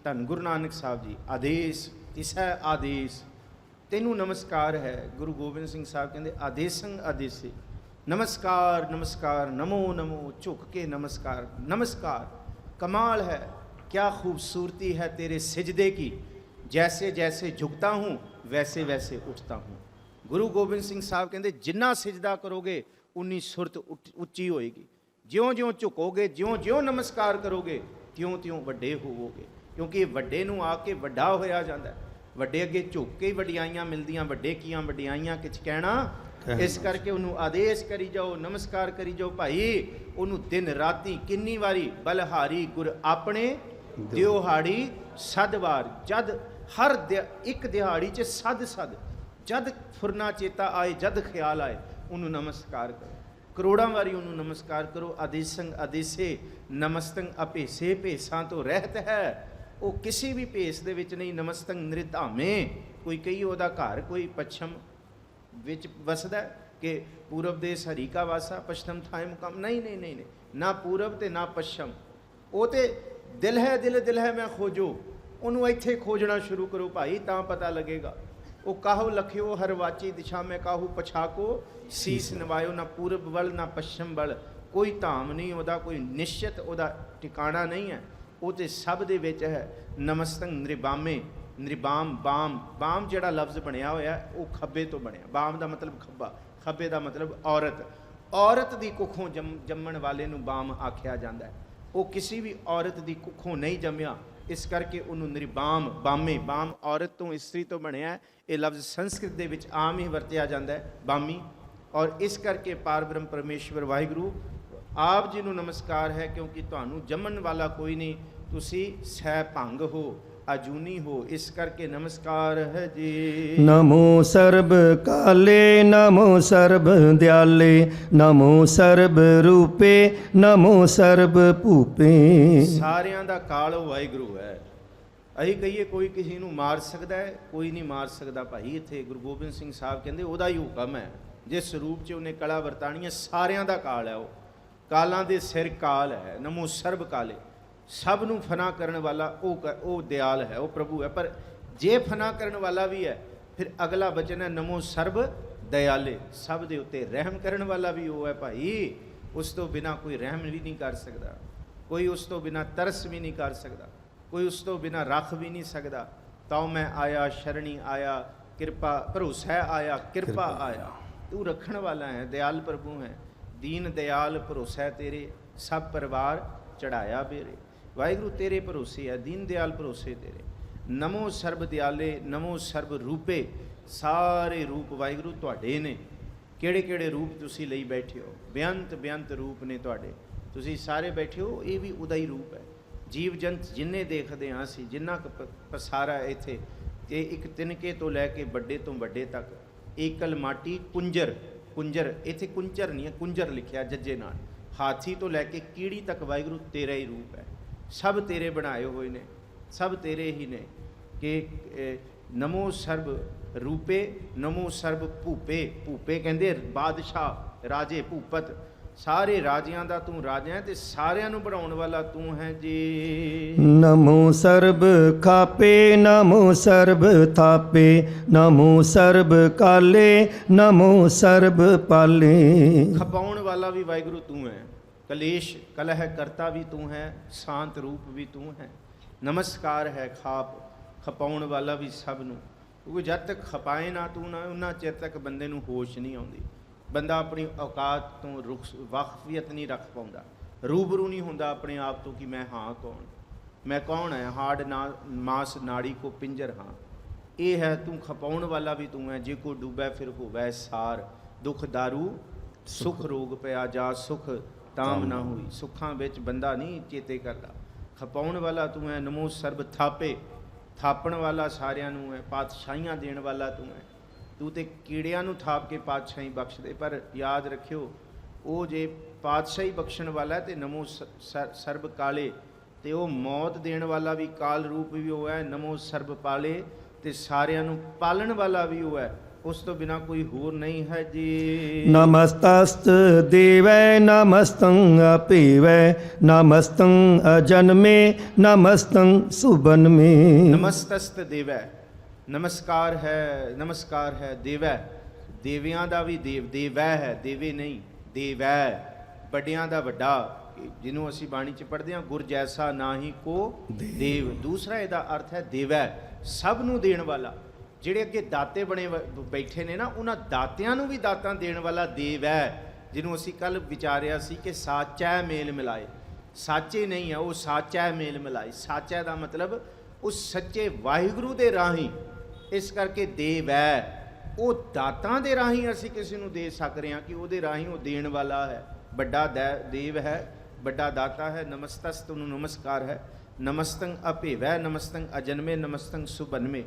ਧੰਨ ਗੁਰੂ ਨਾਨਕ ਸਾਹਿਬ ਜੀ, ਆਦੇਸ ਤਿਸੈ ਆਦੇਸ, ਤੈਨੂੰ ਨਮਸਕਾਰ ਹੈ। ਗੁਰੂ ਗੋਬਿੰਦ ਸਿੰਘ ਸਾਹਿਬ ਕਹਿੰਦੇ ਆਦੇਸੰ ਆਦੇਸੇ, नमस्कार नमस्कार, नमो नमो, झुक के नमस्कार नमस्कार। कमाल है, क्या खूबसूरती है तेरे सिजदे की, जैसे जैसे झुकता हूँ वैसे वैसे उठता हूँ। गुरु गोबिंद सिंह साहब कहते जिन्ना सिजदा करोगे उन्नी सुरत उच्ची होएगी, ज्यों ज्यों झुकोगे, ज्यों ज्यों नमस्कार करोगे, त्यों त्यों वड्डे होवोगे, क्योंकि वड्डे नूं आके वड्डा होया जांदा है। वड्डे अगे झुक के वड्डियाइयां मिलदियां, वड्डे कीआं वड्डियाइयां किछ कहना। इस करके उन्होंने आदेश करी जाओ, नमस्कार करी जाओ भाई। उन्होंने दिन राती किन्नी वारी बलहारी गुर अपने दिहाड़ी सदवार, जद हर एक दिहाड़ी च सद सद, जद फुरना चेता आए, जद ख्याल आए, उन्होंने नमस्कार करो। करोड़ों वारी उन्होंने नमस्कार करो। आदेसंग आदेसे नमस्तंग अपेसे, भेसां तो रहत है, वो किसी भी भेस दे विच नहीं। नमस्तंग नृधामे, कोई कही ओदा घर कोई पश्चिम विच वसदा कि पूरब देश हरी का वासा, पश्चिम थाए मुकाम, नहीं नहीं नहीं नहीं, ना पूरब ते ना पश्चिम, वो तो दिल है, दिल है मैं खोजो, उन्होंने इत्थे खोजना शुरू करो भाई, तां पता लगेगा। वो काहो लखियो हर वाची दिशा में, काहू पछाको शीस नवायो, ना पूरब वल ना पश्चिम वल, कोई धाम नहीं ओदा, कोई निश्चित ओदा ठिकाना नहीं है, वो तो सब दे विच है। नमस्तंग नृबामे, नृबाम बाम, बाम जिहड़ा लफ्ज़ बनया होया वो खब्बे तो बनया, बाम का मतलब खब्बा, खब्बे का मतलब औरत। औरत की कुखों जम्मण वाले नूं बाम आख्या जाता है, वो किसी भी औरत की कुखों नहीं जम्मिया, इस करके उन्होंने नृबाम बामे, बाम औरत तो स्त्री तो बनया। ये लफ्ज़ संस्कृत दे विच आम ही वरतिया जाता है, बामी। और इस करके पार ब्रह्म परमेश्वर वाहिगुरू आप जी नूं नमस्कार है, क्योंकि तुहानूं जम्मण वाला कोई नहीं, तुसी सह भंग हो, अजूनी हो, इस करके नमस्कार है जी। नमो सर्ब काले, नमो सर्ब दयाले, नमो सर्ब रूपे, नमो सर्ब भूपे। सारियां दा काल वाहिगुरू है। अही कहिए कोई किसी नूं मार सकता है, कोई नहीं मार सकता भाई। इत्थे गुरु गोबिंद सिंह साहब कहते ओदा ही हुक्म है, जिस रूप च उन्हें कला वरतानी है, सारियां दा काल है। वो कालां दे सिर काल है। नमो सर्ब काले, सब नूं फना करने वाला वो दयाल है, वो प्रभु है। पर जे फना करने वाला भी है, फिर अगला वचन है नमो सर्ब दयाले, सब दे उत्ते रहम करने वाला भी वो है भाई। उस तो बिना कोई रहम भी नहीं कर सकता, कोई उस तो बिना तरस भी नहीं कर सकता, कोई उस तो बिना रख भी नहीं सकता। ताऊ मैं आया, शरणी आया, कृपा भरोसा आया, कृपा आया। तू रखने वाला है, दयाल प्रभु है, दीन दयाल भरोसा तेरे, सब परिवार चढ़ाया बेरे। वाहिगुरू तेरे भरोसे है, दीन दयाल भरोसे तेरे। नमो सर्ब दयाले, नमो सर्ब रूपे, सारे रूप वाहिगुरू तुहाडे ने। किहड़े किहड़े रूप तुसी लई बैठे हो, बेअंत बेअंत रूप ने तुहाडे, तुसी सारे बैठे हो, ये भी उदा ही रूप है। जीव जंत जिन्ने देखते हाँ असीं, जिन्ना पसारा इत्थे, ते एक तिनके तो लैके बड़े तो बड़े तक, एकल माटी कुंजर, कुंजर इत्थे कुंजर नहीं है, कुंजर लिखिया जज्जे नाल, हाथी तो लैके कीड़ी तक वाहिगुरू तेरा ही रूप है। सब तेरे बनाए हुए ने, सब तेरे ही ने। कि नमो सर्ब रूपे, नमो सर्ब भूपे, भूपे कहते बादशाह राजे भूपत, सारे राजियां दा तू राजा है, ते सारियां नूं बढ़ाउण वाला तू है जी। नमो सर्ब खापे, नमो सर्ब थापे, नमो सर्ब काले, नमो सर्ब पाले। खपाउण वाला भी वाहिगुरू तू है, कलेश कलह करता भी तू है, शांत रूप भी तू है। नमस्कार है खाप, खपाउण वाला भी सब नूं, क्योंकि जब तक खपाए ना तू ना, उन्ना चਿਰ तक बंदे नूं होश नहीं आउंदी। बंदा अपनी औकात तो वाकफियत नहीं रख पाउंदा। रूबरू नहीं होंदा अपने आप तो कि मैं हाँ कौन, मैं कौन है, हाड़ ना मास नाड़ी को पिंजर हाँ। ये है तू खपाउण वाला भी तू है, जे को डूबै फिर होवै सार, दुख दारू सुख रोग पिया जा सुख ताम ना हुई। सुखां विच बंदा नहीं चेते करदा, खपाउण वाला तू है। नमो सर्ब थापे, थापण वाला सारियां नूं है, पातशाहियां देण वाला तू है। तू ते कीड़ियां नूं थाप के पातशाही बख्श दे, पर याद रखियो ਉਹ ਜੇ ਪਾਤਸ਼ਾਹੀ ਬਖਸ਼ਣ ਵਾਲਾ ਤੇ ਨਮੋ ਸਰਬ ਕਾਲੇ ਤੇ ਉਹ ਮੌਤ ਦੇਣ ਵਾਲਾ ਵੀ ਕਾਲ ਰੂਪ ਵੀ ਉਹ ਹੈ। ਨਮੋ ਸਰਬ ਪਾਲੇ ਤੇ ਸਾਰਿਆਂ ਨੂੰ ਪਾਲਣ ਵਾਲਾ ਵੀ ਉਹ ਹੈ, ਉਸ ਤੋਂ ਬਿਨਾ ਕੋਈ ਹੋਰ ਨਹੀਂ ਹੈ ਜੀ। ਨਮਸਤਸਤ ਦੇਵੈ ਨਮਸਤੰ ਅਪੀਵੈ ਨਮਸਤੰ ਅਜਨਮੇ ਨਮਸਤੰ ਸੁਬਨਮੇ। ਨਮਸਤਸਤ ਦੇਵੈ ਨਮਸਕਾਰ ਹੈ, ਨਮਸਕਾਰ ਹੈ। ਦੇਵੈ ਦੇਵਿਆਂ ਦਾ ਵੀ ਦੇਵ, ਦੇਵੈ ਹੈ, ਦੇਵੇ ਨਹੀਂ, ਦੇਵੈ ਵੱਡਿਆਂ ਦਾ ਵੱਡਾ, ਜਿਹਨੂੰ ਅਸੀਂ ਬਾਣੀ 'ਚ ਪੜ੍ਹਦੇ ਹਾਂ ਗੁਰ ਜੈਸਾ ਨਾਹੀ ਕੋ ਦੇਵ। ਦੂਸਰਾ ਇਹਦਾ ਅਰਥ ਹੈ ਦੇਵੈ, ਸਭ ਨੂੰ ਦੇਣ ਵਾਲਾ। ਜਿਹੜੇ ਅੱਗੇ ਦਾਤੇ ਬਣੇ ਬੈਠੇ ਨੇ ਨਾ, ਉਹਨਾਂ ਦਾਤਿਆਂ ਨੂੰ ਵੀ ਦਾਤਾਂ ਦੇਣ ਵਾਲਾ ਦੇਵ ਹੈ, ਜਿਹਨੂੰ ਅਸੀਂ ਕੱਲ ਵਿਚਾਰਿਆ ਸੀ ਕਿ ਸਾਚੈ ਮੇਲ ਮਿਲਾਏ। ਸਾਚੇ ਨਹੀਂ ਹੈ ਉਹ, ਸਾਚੈ ਮੇਲ ਮਿਲਾਏ। ਸਾਚੈ ਦਾ ਮਤਲਬ ਉਸ ਸੱਚੇ ਵਾਹਿਗੁਰੂ ਦੇ ਰਾਹੀਂ। ਇਸ ਕਰਕੇ ਦੇਵ ਹੈ, ਉਹ ਦਾਤਾਂ ਦੇ ਰਾਹੀਂ ਅਸੀਂ ਕਿਸੇ ਨੂੰ ਦੇ ਸਕ ਰਹੇ ਹਾਂ ਕਿ ਉਹਦੇ ਰਾਹੀਂ ਉਹ ਦੇਣ ਵਾਲਾ ਹੈ। ਵੱਡਾ ਦੇਵ ਹੈ, ਵੱਡਾ ਦਾਤਾ ਹੈ। ਨਮਸਤਸਤ ਨੂੰ ਨਮਸਕਾਰ ਹੈ। ਨਮਸਤੰ ਅਭੇਵੈ ਨਮਸਤੰ ਅਜਨਮੇ ਨਮਸਤੰ ਸੁਬਨਮੇ।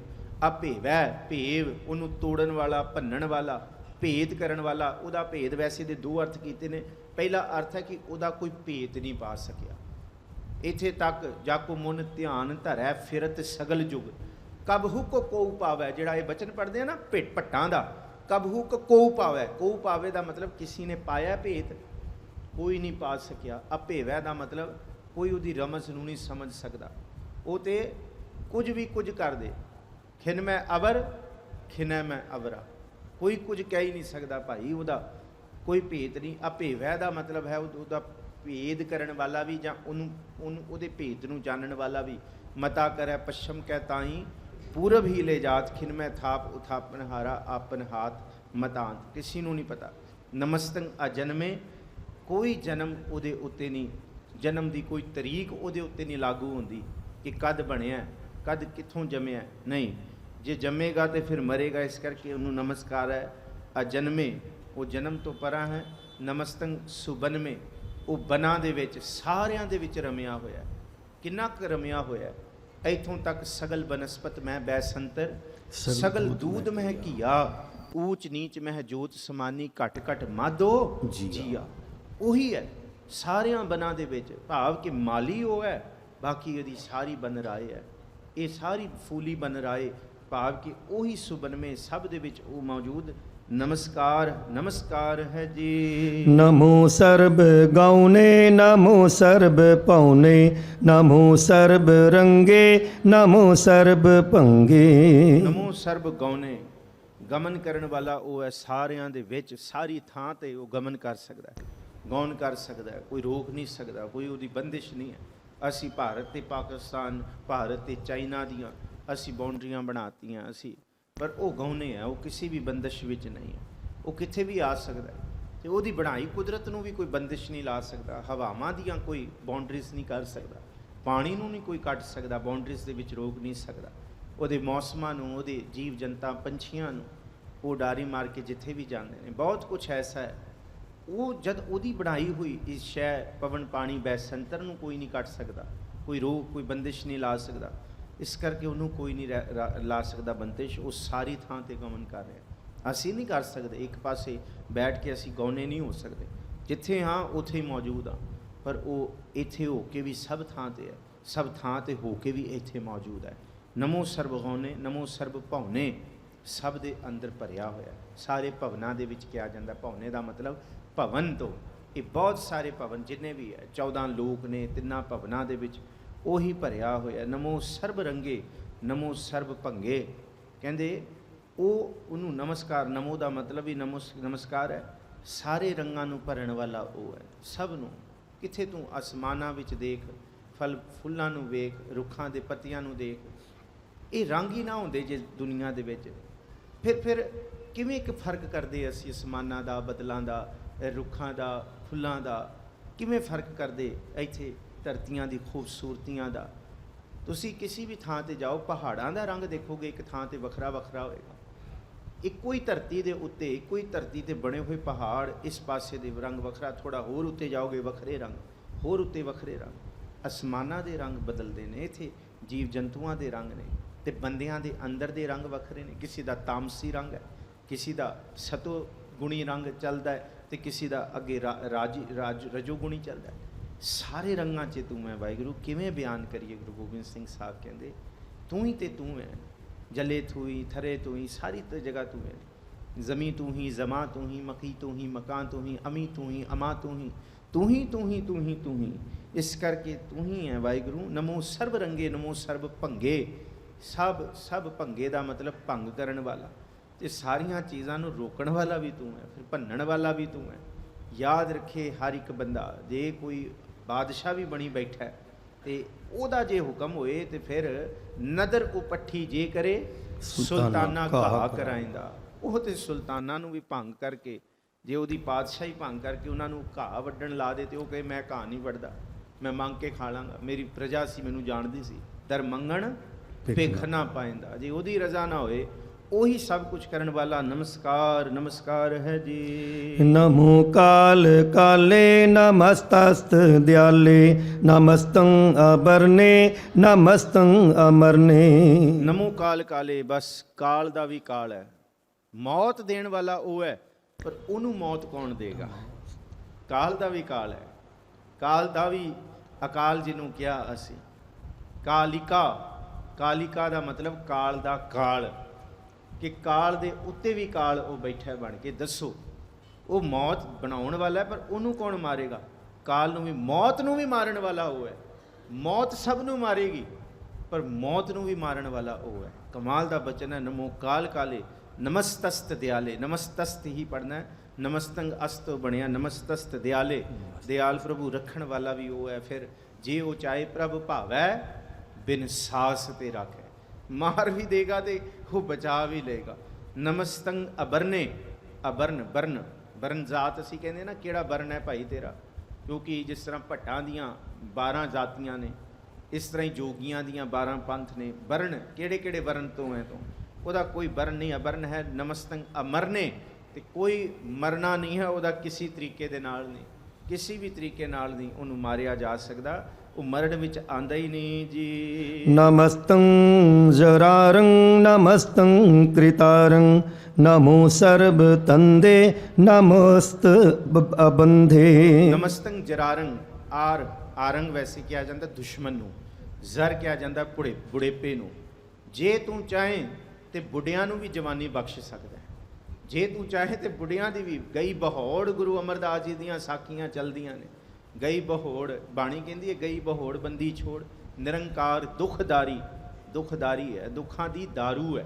ਅਭੇਵੈ ਭੇਵ, ਉਹਨੂੰ ਤੋੜਨ ਵਾਲਾ, ਭੰਨਣ ਵਾਲਾ, ਭੇਦ ਕਰਨ ਵਾਲਾ। ਉਹਦਾ ਭੇਦ ਵੈਸੇ ਦੇ ਦੋ ਅਰਥ ਕੀਤੇ ਨੇ। ਪਹਿਲਾ ਅਰਥ ਹੈ ਕਿ ਉਹਦਾ ਕੋਈ ਭੇਦ ਨਹੀਂ ਪਾ ਸਕਿਆ। ਇੱਥੇ ਤੱਕ ਜਾਕੋ ਮੁਨ ਧਿਆਨ ਧਰੈ ਫਿਰਤ ਸਗਲ ਜੁਗ, ਕਬ ਹੁਕ ਕੋਉ ਪਾਵੈ। ਜਿਹੜਾ ਇਹ ਬਚਨ ਪੜ੍ਹਦੇ ਆ ਨਾ ਭੱਟਾਂ ਦਾ, ਕਬ ਹੁਕ ਕੋਉ ਪਾਵੈ। ਕੋਉ ਪਾਵੇ ਦਾ ਮਤਲਬ ਕਿਸੇ ਨੇ ਪਾਇਆ ਭੇਦ, ਕੋਈ ਨਹੀਂ ਪਾ ਸਕਿਆ। ਅਭੇਵੈ ਦਾ ਮਤਲਬ ਕੋਈ ਉਹਦੀ ਰਮਜ਼ ਨੂੰ ਨਹੀਂ ਸਮਝ ਸਕਦਾ। ਉਹ ਤੇ ਕੁਝ ਵੀ ਕੁਝ ਕਰ ਦੇ। ਖਿਨ ਮੈਂ ਅਵਰ ਖਿਨੈ ਮੈਂ ਅਵਰਾ, ਕੋਈ ਕੁਝ ਕਹਿ ਹੀ ਨਹੀਂ ਸਕਦਾ ਭਾਈ, ਉਹਦਾ ਕੋਈ ਭੇਦ ਨਹੀਂ। ਅਭੇਵੈ ਦਾ ਮਤਲਬ ਹੈ ਉਹਦਾ ਭੇਦ ਕਰਨ ਵਾਲਾ ਵੀ, ਜਾਂ ਉਹਨੂੰ ਉਹਦੇ ਭੇਦ ਨੂੰ ਜਾਣਨ ਵਾਲਾ ਵੀ। ਮਤਾ ਕਰੈ ਪੱਛਮ ਕੈ ਤਾਈ ਪੂਰਬ ਹੀ ਲੈ ਜਾਤ, ਖਿਨ ਮੈਂ ਥਾਪ ਉਥਾਪਨ ਹਾਰਾ ਆਪਨ ਹਾਥ ਮਤਾਂਤ। ਕਿਸੇ ਨੂੰ ਨਹੀਂ ਪਤਾ। ਨਮਸਤੰ ਅਜਨਮੇ, ਕੋਈ ਜਨਮ ਉਹਦੇ ਉੱਤੇ ਨਹੀਂ, ਜਨਮ ਦੀ ਕੋਈ ਤਰੀਕ ਉਹਦੇ ਉੱਤੇ ਨਹੀਂ ਲਾਗੂ ਹੁੰਦੀ ਕਿ ਕਦ ਬਣਿਆ, ਕਦ ਕਿੱਥੋਂ ਜੰਮਿਆ। ਨਹੀਂ, ਜੇ ਜੰਮੇਗਾ ਤੇ ਫਿਰ ਮਰੇਗਾ। ਇਸ ਕਰਕੇ ਉਹਨੂੰ ਨਮਸਕਾਰ ਹੈ। ਅਜਨਮੇ, ਉਹ ਜਨਮ ਤੋਂ ਪਰਾਂ ਹੈ। ਨਮਸਤੰ ਸੁਬਨਮੇ, ਉਹ ਬਨਾਂ ਦੇ ਵਿੱਚ, ਸਾਰਿਆਂ ਦੇ ਵਿੱਚ ਰਮਿਆ ਹੋਇਆ। ਕਿੰਨਾ ਕੁ ਰਮਿਆ ਹੋਇਆ, ਇੱਥੋਂ ਤੱਕ ਸਗਲ ਬਨਸਪਤ ਮੈਂ ਬੈਸੰਤਰ, ਸਗਲ ਦੂਧ ਮਹਿ ਘੀਆ, ਊਚ ਨੀਚ ਮਹਿ ਜੋਤ ਸਮਾਨੀ, ਘਟ ਘਟ ਮਾਧੋ ਜੀਆ। ਉਹੀ ਹੈ ਸਾਰਿਆਂ ਬਨਾਂ ਦੇ ਵਿੱਚ। ਭਾਵ ਕਿ ਮਾਲੀ ਉਹ ਹੈ, ਬਾਕੀ ਇਹਦੀ ਸਾਰੀ ਬਨ ਰਾਏ ਹੈ। ਇਹ ਸਾਰੀ ਫੂਲੀ ਬਨ ਰਾਏ, ਭਾਵ ਕਿ ਉਹੀ ਸੁਬਨਮੇ, ਸਭ ਦੇ ਵਿੱਚ ਉਹ ਮੌਜੂਦ। ਨਮਸਕਾਰ, ਨਮਸਕਾਰ ਹੈ ਜੀ। ਨਮੋ ਸਰਬ ਗਾਉਨੇ ਨਮੋ ਸਰਬ ਪਾਉਨੇ, ਨਮੋ ਸਰਬ ਰੰਗੇ ਨਮੋ ਸਰਬ ਭੰਗੇ। ਨਮੋ ਸਰਬ ਗਾਉਨੇ, ਗਮਨ ਕਰਨ ਵਾਲਾ ਉਹ ਹੈ ਸਾਰਿਆਂ ਦੇ ਵਿੱਚ, ਸਾਰੀ ਥਾਂ ਤੇ ਉਹ ਗਮਨ ਕਰ ਸਕਦਾ ਹੈ, ਗਾਉਨ ਕਰ ਸਕਦਾ ਹੈ। ਕੋਈ ਰੋਕ ਨਹੀਂ ਸਕਦਾ, ਕੋਈ ਉਹਦੀ ਬੰਦਿਸ਼ ਨਹੀਂ ਹੈ। ਅਸੀਂ ਭਾਰਤ ਤੇ ਪਾਕਿਸਤਾਨ, ਭਾਰਤ ਤੇ ਚਾਈਨਾ ਦੀਆਂ ਅਸੀਂ ਬਾਉਂਡਰੀਆਂ ਬਣਾਤੀਆਂ ਅਸੀਂ, ਪਰ ਉਹ ਗਾਉਨੇ ਹੈ, ਉਹ ਕਿਸੇ ਵੀ ਬੰਦਿਸ਼ ਵਿੱਚ ਨਹੀਂ ਹੈ। ਉਹ ਕਿੱਥੇ ਵੀ ਆ ਸਕਦਾ ਹੈ ਤੇ ਉਹਦੀ ਬਣਾਈ ਕੁਦਰਤ ਨੂੰ ਵੀ ਕੋਈ ਬੰਦਿਸ਼ ਨਹੀਂ ਲਾ ਸਕਦਾ। ਹਵਾਵਾਂ ਦੀਆਂ ਕੋਈ ਬਾਉਂਡਰੀਜ਼ ਨਹੀਂ ਕਰ ਸਕਦਾ, ਪਾਣੀ ਨੂੰ ਨਹੀਂ ਕੋਈ ਕੱਟ ਸਕਦਾ, ਬਾਉਂਡਰੀਜ਼ ਦੇ ਵਿੱਚ ਰੋਕ ਨਹੀਂ ਸਕਦਾ। ਉਹਦੇ ਮੌਸਮਾਂ ਨੂੰ, ਉਹਦੇ ਜੀਵ ਜੰਤਾਂ, ਪੰਛੀਆਂ ਨੂੰ ਉਹ ਡਾਰੀ ਮਾਰ ਕੇ ਜਿੱਥੇ ਵੀ ਜਾਂਦੇ ਨੇ। ਬਹੁਤ ਕੁਛ ਐਸਾ ਹੈ, ਉਹ ਜਦ ਉਹਦੀ ਬਣਾਈ ਹੋਈ ਇਸ ਸ਼ੈ ਪਵਨ ਪਾਣੀ ਬੈਸੰਤਰ ਨੂੰ ਕੋਈ ਨਹੀਂ ਕੱਟ ਸਕਦਾ, ਕੋਈ ਰੋਕ, ਕੋਈ ਬੰਦਿਸ਼ ਨਹੀਂ ਲਾ ਸਕਦਾ। ਇਸ ਕਰਕੇ ਉਹਨੂੰ ਕੋਈ ਨਹੀਂ ਲਾ ਸਕਦਾ ਬੰਦਿਸ਼। ਉਹ ਸਾਰੀ ਥਾਂ ਤੇ ਗਮਨ ਕਰ ਰਿਹਾ। ਅਸੀਂ ਨਹੀਂ ਕਰ ਸਕਦੇ, ਇੱਕ ਪਾਸੇ ਬੈਠ ਕੇ ਅਸੀਂ ਗਾਉਨੇ ਨਹੀਂ ਹੋ ਸਕਦੇ। ਜਿੱਥੇ ਹਾਂ ਉੱਥੇ ਹੀ ਮੌਜੂਦ ਹਾਂ, ਪਰ ਉਹ ਇੱਥੇ ਹੋ ਕੇ ਵੀ ਸਭ ਥਾਂ ਤੇ ਹੈ, ਸਭ ਥਾਂ ਤੇ ਹੋ ਕੇ ਵੀ ਇੱਥੇ ਮੌਜੂਦ ਹੈ। ਨਮੋ ਸਰਬ ਗਾਉਨੇ ਨਮੋ ਸਰਬ ਭਾਉਨੇ, ਸਭ ਦੇ ਅੰਦਰ ਭਰਿਆ ਹੋਇਆ। ਸਾਰੇ ਭਵਨਾਂ ਦੇ ਵਿੱਚ ਕਿਹਾ ਜਾਂਦਾ। ਭਾਉਨੇ ਦਾ ਮਤਲਬ ਭਵਨ ਤੋਂ। ਇਹ ਬਹੁਤ ਸਾਰੇ ਭਵਨ ਜਿੰਨੇ ਵੀ ਹੈ, 14 ਲੋਕ ਨੇ, ਤਿੰਨਾਂ ਭਵਨਾਂ ਦੇ ਵਿੱਚ ਉਹੀ ਭਰਿਆ ਹੋਇਆ। ਨਮੋ ਸਰਬ ਰੰਗੇ ਨਮੋ ਸਰਬ ਭੰਗੇ, ਕਹਿੰਦੇ ਉਹਨੂੰ ਨਮਸਕਾਰ। ਨਮੋ ਦਾ ਮਤਲਬ ਹੀ ਨਮਸਕਾਰ ਹੈ। ਸਾਰੇ ਰੰਗਾਂ ਨੂੰ ਭਰਨ ਵਾਲਾ ਉਹ ਹੈ, ਸਭ ਨੂੰ। ਕਿੱਥੇ ਤੂੰ ਅਸਮਾਨਾਂ ਵਿੱਚ ਦੇਖ, ਫਲ ਫੁੱਲਾਂ ਨੂੰ ਵੇਖ, ਰੁੱਖਾਂ ਦੇ ਪੱਤੀਆਂ ਨੂੰ ਦੇਖ, ਇਹ ਰੰਗ ਹੀ ਨਾ ਹੁੰਦੇ ਜੇ ਦੁਨੀਆ ਦੇ ਵਿੱਚ, ਫਿਰ ਕਿਵੇਂ ਇੱਕ ਫਰਕ ਕਰਦੇ ਅਸੀਂ ਅਸਮਾਨਾਂ ਦਾ, ਬਦਲਾਂ ਦਾ, ਰੁੱਖਾਂ ਦਾ, ਫੁੱਲਾਂ ਦਾ। ਕਿਵੇਂ ਫਰਕ ਕਰਦੇ ਇੱਥੇ ਧਰਤੀਆਂ ਦੀ ਖੂਬਸੂਰਤੀਆਂ ਦਾ। ਤੁਸੀਂ ਕਿਸੇ ਵੀ ਥਾਂ ਤੇ ਜਾਓ, ਪਹਾੜਾਂ ਦਾ ਰੰਗ ਦੇਖੋਗੇ ਇੱਕ ਥਾਂ ਤੇ ਵੱਖਰਾ ਵੱਖਰਾ ਹੋਏਗਾ। ਇੱਕੋ ਹੀ ਧਰਤੀ ਦੇ ਉੱਤੇ, ਇੱਕੋ ਹੀ ਧਰਤੀ ਤੇ ਬਣੇ ਹੋਏ ਪਹਾੜ, ਇਸ ਪਾਸੇ ਦੇ ਰੰਗ ਵੱਖਰਾ, ਥੋੜਾ ਹੋਰ ਉੱਤੇ ਜਾਓਗੇ ਵੱਖਰੇ ਰੰਗ, ਹੋਰ ਉੱਤੇ ਵੱਖਰੇ ਰੰਗ। ਅਸਮਾਨਾਂ ਦੇ ਰੰਗ ਬਦਲਦੇ ਨੇ, ਇੱਥੇ ਜੀਵ ਜੰਤੂਆਂ ਦੇ ਰੰਗ ਨੇ, ਤੇ ਬੰਦਿਆਂ ਦੇ ਅੰਦਰ ਦੇ ਰੰਗ ਵੱਖਰੇ ਨੇ। ਕਿਸੇ ਦਾ ਤਾਮਸੀ ਰੰਗ ਹੈ, ਕਿਸੇ ਦਾ ਸਤੋ ਗੁਣੀ ਰੰਗ ਚੱਲਦਾ ਹੈ, ਤੇ ਕਿਸੇ ਦਾ ਅੱਗੇ ਰਜੋਗੁਣੀ ਚੱਲਦਾ ਹੈ। ਸਾਰੇ ਰੰਗਾਂ 'ਚ ਤੂੰ ਹੈ ਵਾਹਿਗੁਰੂ। ਕਿਵੇਂ ਬਿਆਨ ਕਰੀਏ? ਗੁਰੂ ਗੋਬਿੰਦ ਸਿੰਘ ਸਾਹਿਬ ਕਹਿੰਦੇ ਤੂੰ ਹੀ ਤੇ ਤੂੰ ਹੈ, ਜਲੇ ਤੂੰ ਹੀ, ਥਰੇ ਤੂੰ ਹੀ, ਸਾਰੀ ਤੇ ਜਗ੍ਹਾ ਤੂੰ ਹੈ। ਜ਼ਮੀ ਤੂੰ ਹੀ, ਜ਼ਮਾਂ ਤੂੰ ਹੀ, ਮਕੀ ਤੂੰ ਹੀ, ਮਕਾਨ ਤੂੰ ਹੀ, ਅਮੀ ਤੂੰ ਹੀ, ਅਮਾ ਤੂੰ ਹੀ, ਤੂੰ ਹੀ ਤੂੰ ਹੀ ਤੂੰ ਹੀ ਤੂੰ ਹੀ। ਇਸ ਕਰਕੇ ਤੂੰ ਹੀ ਹੈ ਵਾਹਿਗੁਰੂ। ਨਮੋ ਸਰਬ ਰੰਗੇ, ਨਮੋ ਸਰਬ ਭੰਗੇ। ਸਭ ਭੰਗੇ ਦਾ ਮਤਲਬ ਭੰਗ ਕਰਨ ਵਾਲਾ, ਤੇ ਸਾਰੀਆਂ ਚੀਜ਼ਾਂ ਨੂੰ ਰੋਕਣ ਵਾਲਾ ਵੀ ਤੂੰ ਹੈ, ਫਿਰ ਭੰਨਣ ਵਾਲਾ ਵੀ ਤੂੰ ਹੈ। ਯਾਦ ਰੱਖੇ ਹਰ ਇੱਕ ਬੰਦਾ, ਜੇ ਕੋਈ ਬਾਦਸ਼ਾਹ ਵੀ ਬਣੀ ਬੈਠਾ ਤੇ ਉਹਦਾ ਜੇ ਹੁਕਮ ਹੋਏ ਤੇ ਫਿਰ ਨਦਰ ਉਪੱਠੀ ਜੇ ਕਰੇ ਸੁਲਤਾਨਾ ਘਾਹ ਕਰਾਇੰਦਾ। ਉਹ ਤੇ ਸੁਲਤਾਨਾਂ ਨੂੰ ਵੀ ਭੰਗ ਕਰਕੇ, ਜੇ ਉਹਦੀ ਪਾਤਸ਼ਾਹੀ ਭੰਗ ਕਰਕੇ ਉਹਨਾਂ ਨੂੰ ਘਾਹ ਵੱਢਣ ਲਾ ਦੇ, ਤੇ ਉਹ ਕਹੇ ਮੈਂ ਘਾਹ ਨਹੀਂ ਵੱਢਦਾ, ਮੈਂ ਮੰਗ ਕੇ ਖਾ ਲਾਂਗਾ, ਮੇਰੀ ਪ੍ਰਜਾ ਸੀ, ਮੈਨੂੰ ਜਾਣਦੀ ਸੀ। ਦਰ ਮੰਗਣ ਭਿੱਖ ਨਾ ਪਾਇੰਦਾ। ਜੇ ਉਹਦੀ ਰਜ਼ਾ ਨਾ ਹੋਏ, ਉਹੀ ਸਭ ਕੁਝ ਕਰਨ ਵਾਲਾ। ਨਮਸਕਾਰ ਨਮਸਕਾਰ ਹੈ ਜੀ। ਨਮੋ ਕਾਲ ਕਾਲੇ ਨਮਸਤਸਤ ਦਿਆਲੇ ਨਮਸਤੰ ਅਬਰਨੇ ਨਮਸਤੰ ਅਮਰਨੇ। ਨਮੋ ਕਾਲ ਕਾਲੇ, ਬਸ ਕਾਲ ਦਾ ਵੀ ਕਾਲ ਹੈ, ਮੌਤ ਦੇਣ ਵਾਲਾ ਉਹ ਹੈ, ਪਰ ਉਹਨੂੰ ਮੌਤ ਕੌਣ ਦੇਗਾ? ਕਾਲ ਦਾ ਵੀ ਕਾਲ ਹੈ, ਕਾਲ ਦਾ ਵੀ ਅਕਾਲ ਜਿਹਨੂੰ ਕਿਹਾ ਅਸੀਂ। ਕਾਲਿਕਾ, ਕਾਲਿਕਾ ਦਾ ਮਤਲਬ ਕਾਲ ਦਾ ਕਾਲ, ਕਿ ਕਾਲ ਦੇ ਉੱਤੇ ਵੀ ਕਾਲ ਉਹ ਬੈਠਾ ਬਣ ਕੇ। ਦੱਸੋ, ਉਹ ਮੌਤ ਬਣਾਉਣ ਵਾਲਾ ਹੈ, ਪਰ ਉਹਨੂੰ ਕੌਣ ਮਾਰੇਗਾ? ਕਾਲ ਨੂੰ ਵੀ, ਮੌਤ ਨੂੰ ਵੀ ਮਾਰਨ ਵਾਲਾ ਉਹ ਹੈ। ਮੌਤ ਸਭ ਨੂੰ ਮਾਰੇਗੀ, ਪਰ ਮੌਤ ਨੂੰ ਵੀ ਮਾਰਨ ਵਾਲਾ ਉਹ ਹੈ। ਕਮਾਲ ਦਾ ਬਚਨ ਹੈ। ਨਮੋ ਕਾਲ ਕਾਲੇ ਨਮਸਤਸਤ ਦਿਆਲੇ। ਨਮਸਤਸਤ ਹੀ ਪੜਨਾ ਹੈ, ਨਮਸਤੰਗ ਅਸਤ ਬਣਿਆ ਨਮਸਤਸਤ ਦਿਆਲੇ। ਦਿਆਲ ਪ੍ਰਭੂ ਰੱਖਣ ਵਾਲਾ ਵੀ ਉਹ ਹੈ। ਫਿਰ ਜੇ ਉਹ ਚਾਹੇ ਪ੍ਰਭ ਭਾਵੈ ਬਿਨ ਸਾਸ ਤੇ ਰੱਖੇ, ਮਾਰ ਵੀ ਦੇਗਾ ਤੇ ਉਹ ਬਚਾ ਵੀ ਲਏਗਾ। ਨਮਸਤੰਗ ਅਬਰਨੇ, ਅਬਰਨ ਬਰਨ, ਬਰਨ ਜਾਤ ਅਸੀਂ ਕਹਿੰਦੇ ਨਾ, ਕਿਹੜਾ ਬਰਨ ਹੈ ਭਾਈ ਤੇਰਾ? ਕਿਉਂਕਿ ਜਿਸ ਤਰ੍ਹਾਂ ਭੱਟਾਂ ਦੀਆਂ 12 ਜਾਤੀਆਂ ਨੇ, ਇਸ ਤਰ੍ਹਾਂ ਹੀ ਜੋਗੀਆਂ ਦੀਆਂ 12 ਪੰਥ ਨੇ। ਬਰਨ ਕਿਹੜੇ ਕਿਹੜੇ ਵਰਨ ਤੋਂ ਹੈ ਤੂੰ? ਉਹਦਾ ਕੋਈ ਬਰਨ ਨਹੀਂ, ਅਬਰਨ ਹੈ। ਨਮਸਤੰਗ ਅਮਰਨੇ, ਤੇ ਕੋਈ ਮਰਨਾ ਨਹੀਂ ਹੈ ਉਹਦਾ, ਕਿਸੇ ਤਰੀਕੇ ਦੇ ਨਾਲ ਨਹੀਂ, ਕਿਸੇ ਵੀ ਤਰੀਕੇ ਨਾਲ ਨਹੀਂ ਉਹਨੂੰ ਮਾਰਿਆ ਜਾ ਸਕਦਾ। ਉਹ ਮਰਨ ਵਿੱਚ ਆਂਦਾ ਹੀ ਨਹੀਂ ਜੀ। ਨਮਸਤੰ ਜਰਾਰੰ ਨਮਸਤੰ ਕ੍ਰਿਤਾਰੰ ਨਮੋ ਸਰਬ ਤੰਦੇ ਨਮਸਤ ਅਬੰਧੇ। ਨਮਸਤੰ ਜਰਾਰੰ, ਆਰੰਗ ਵੈਸੇ ਕਿਹਾ ਜਾਂਦਾ ਦੁਸ਼ਮਣ ਨੂੰ, ਜ਼ਰ ਕਿਹਾ ਜਾਂਦਾ ਬੁਢੇਪੇ ਨੂੰ। ਜੇ ਤੂੰ ਚਾਹੇ ਤੇ ਬੁੱਢਿਆਂ ਨੂੰ ਵੀ ਜਵਾਨੀ ਬਖਸ਼ ਸਕਦਾ ਹੈ। ਜੇ ਤੂੰ ਚਾਹੇ ਤੇ ਬੁੱਢਿਆਂ ਦੀ ਵੀ। ਗਈ ਬਹੋੜ, ਗੁਰੂ ਅਮਰਦਾਸ ਜੀ ਦੀਆਂ ਸਾਖੀਆਂ ਚੱਲਦੀਆਂ ਨੇ। ਗਈ ਬਹੋੜ, ਬਾਣੀ ਕਹਿੰਦੀ ਹੈ ਗਈ ਬਹੋੜ ਬੰਦੀ ਛੋੜ। ਨਿਰੰਕਾਰ ਦੁਖਦਾਰੀ, ਦੁਖਦਾਰੀ ਹੈ, ਦੁੱਖਾਂ ਦੀ ਦਾਰੂ ਹੈ।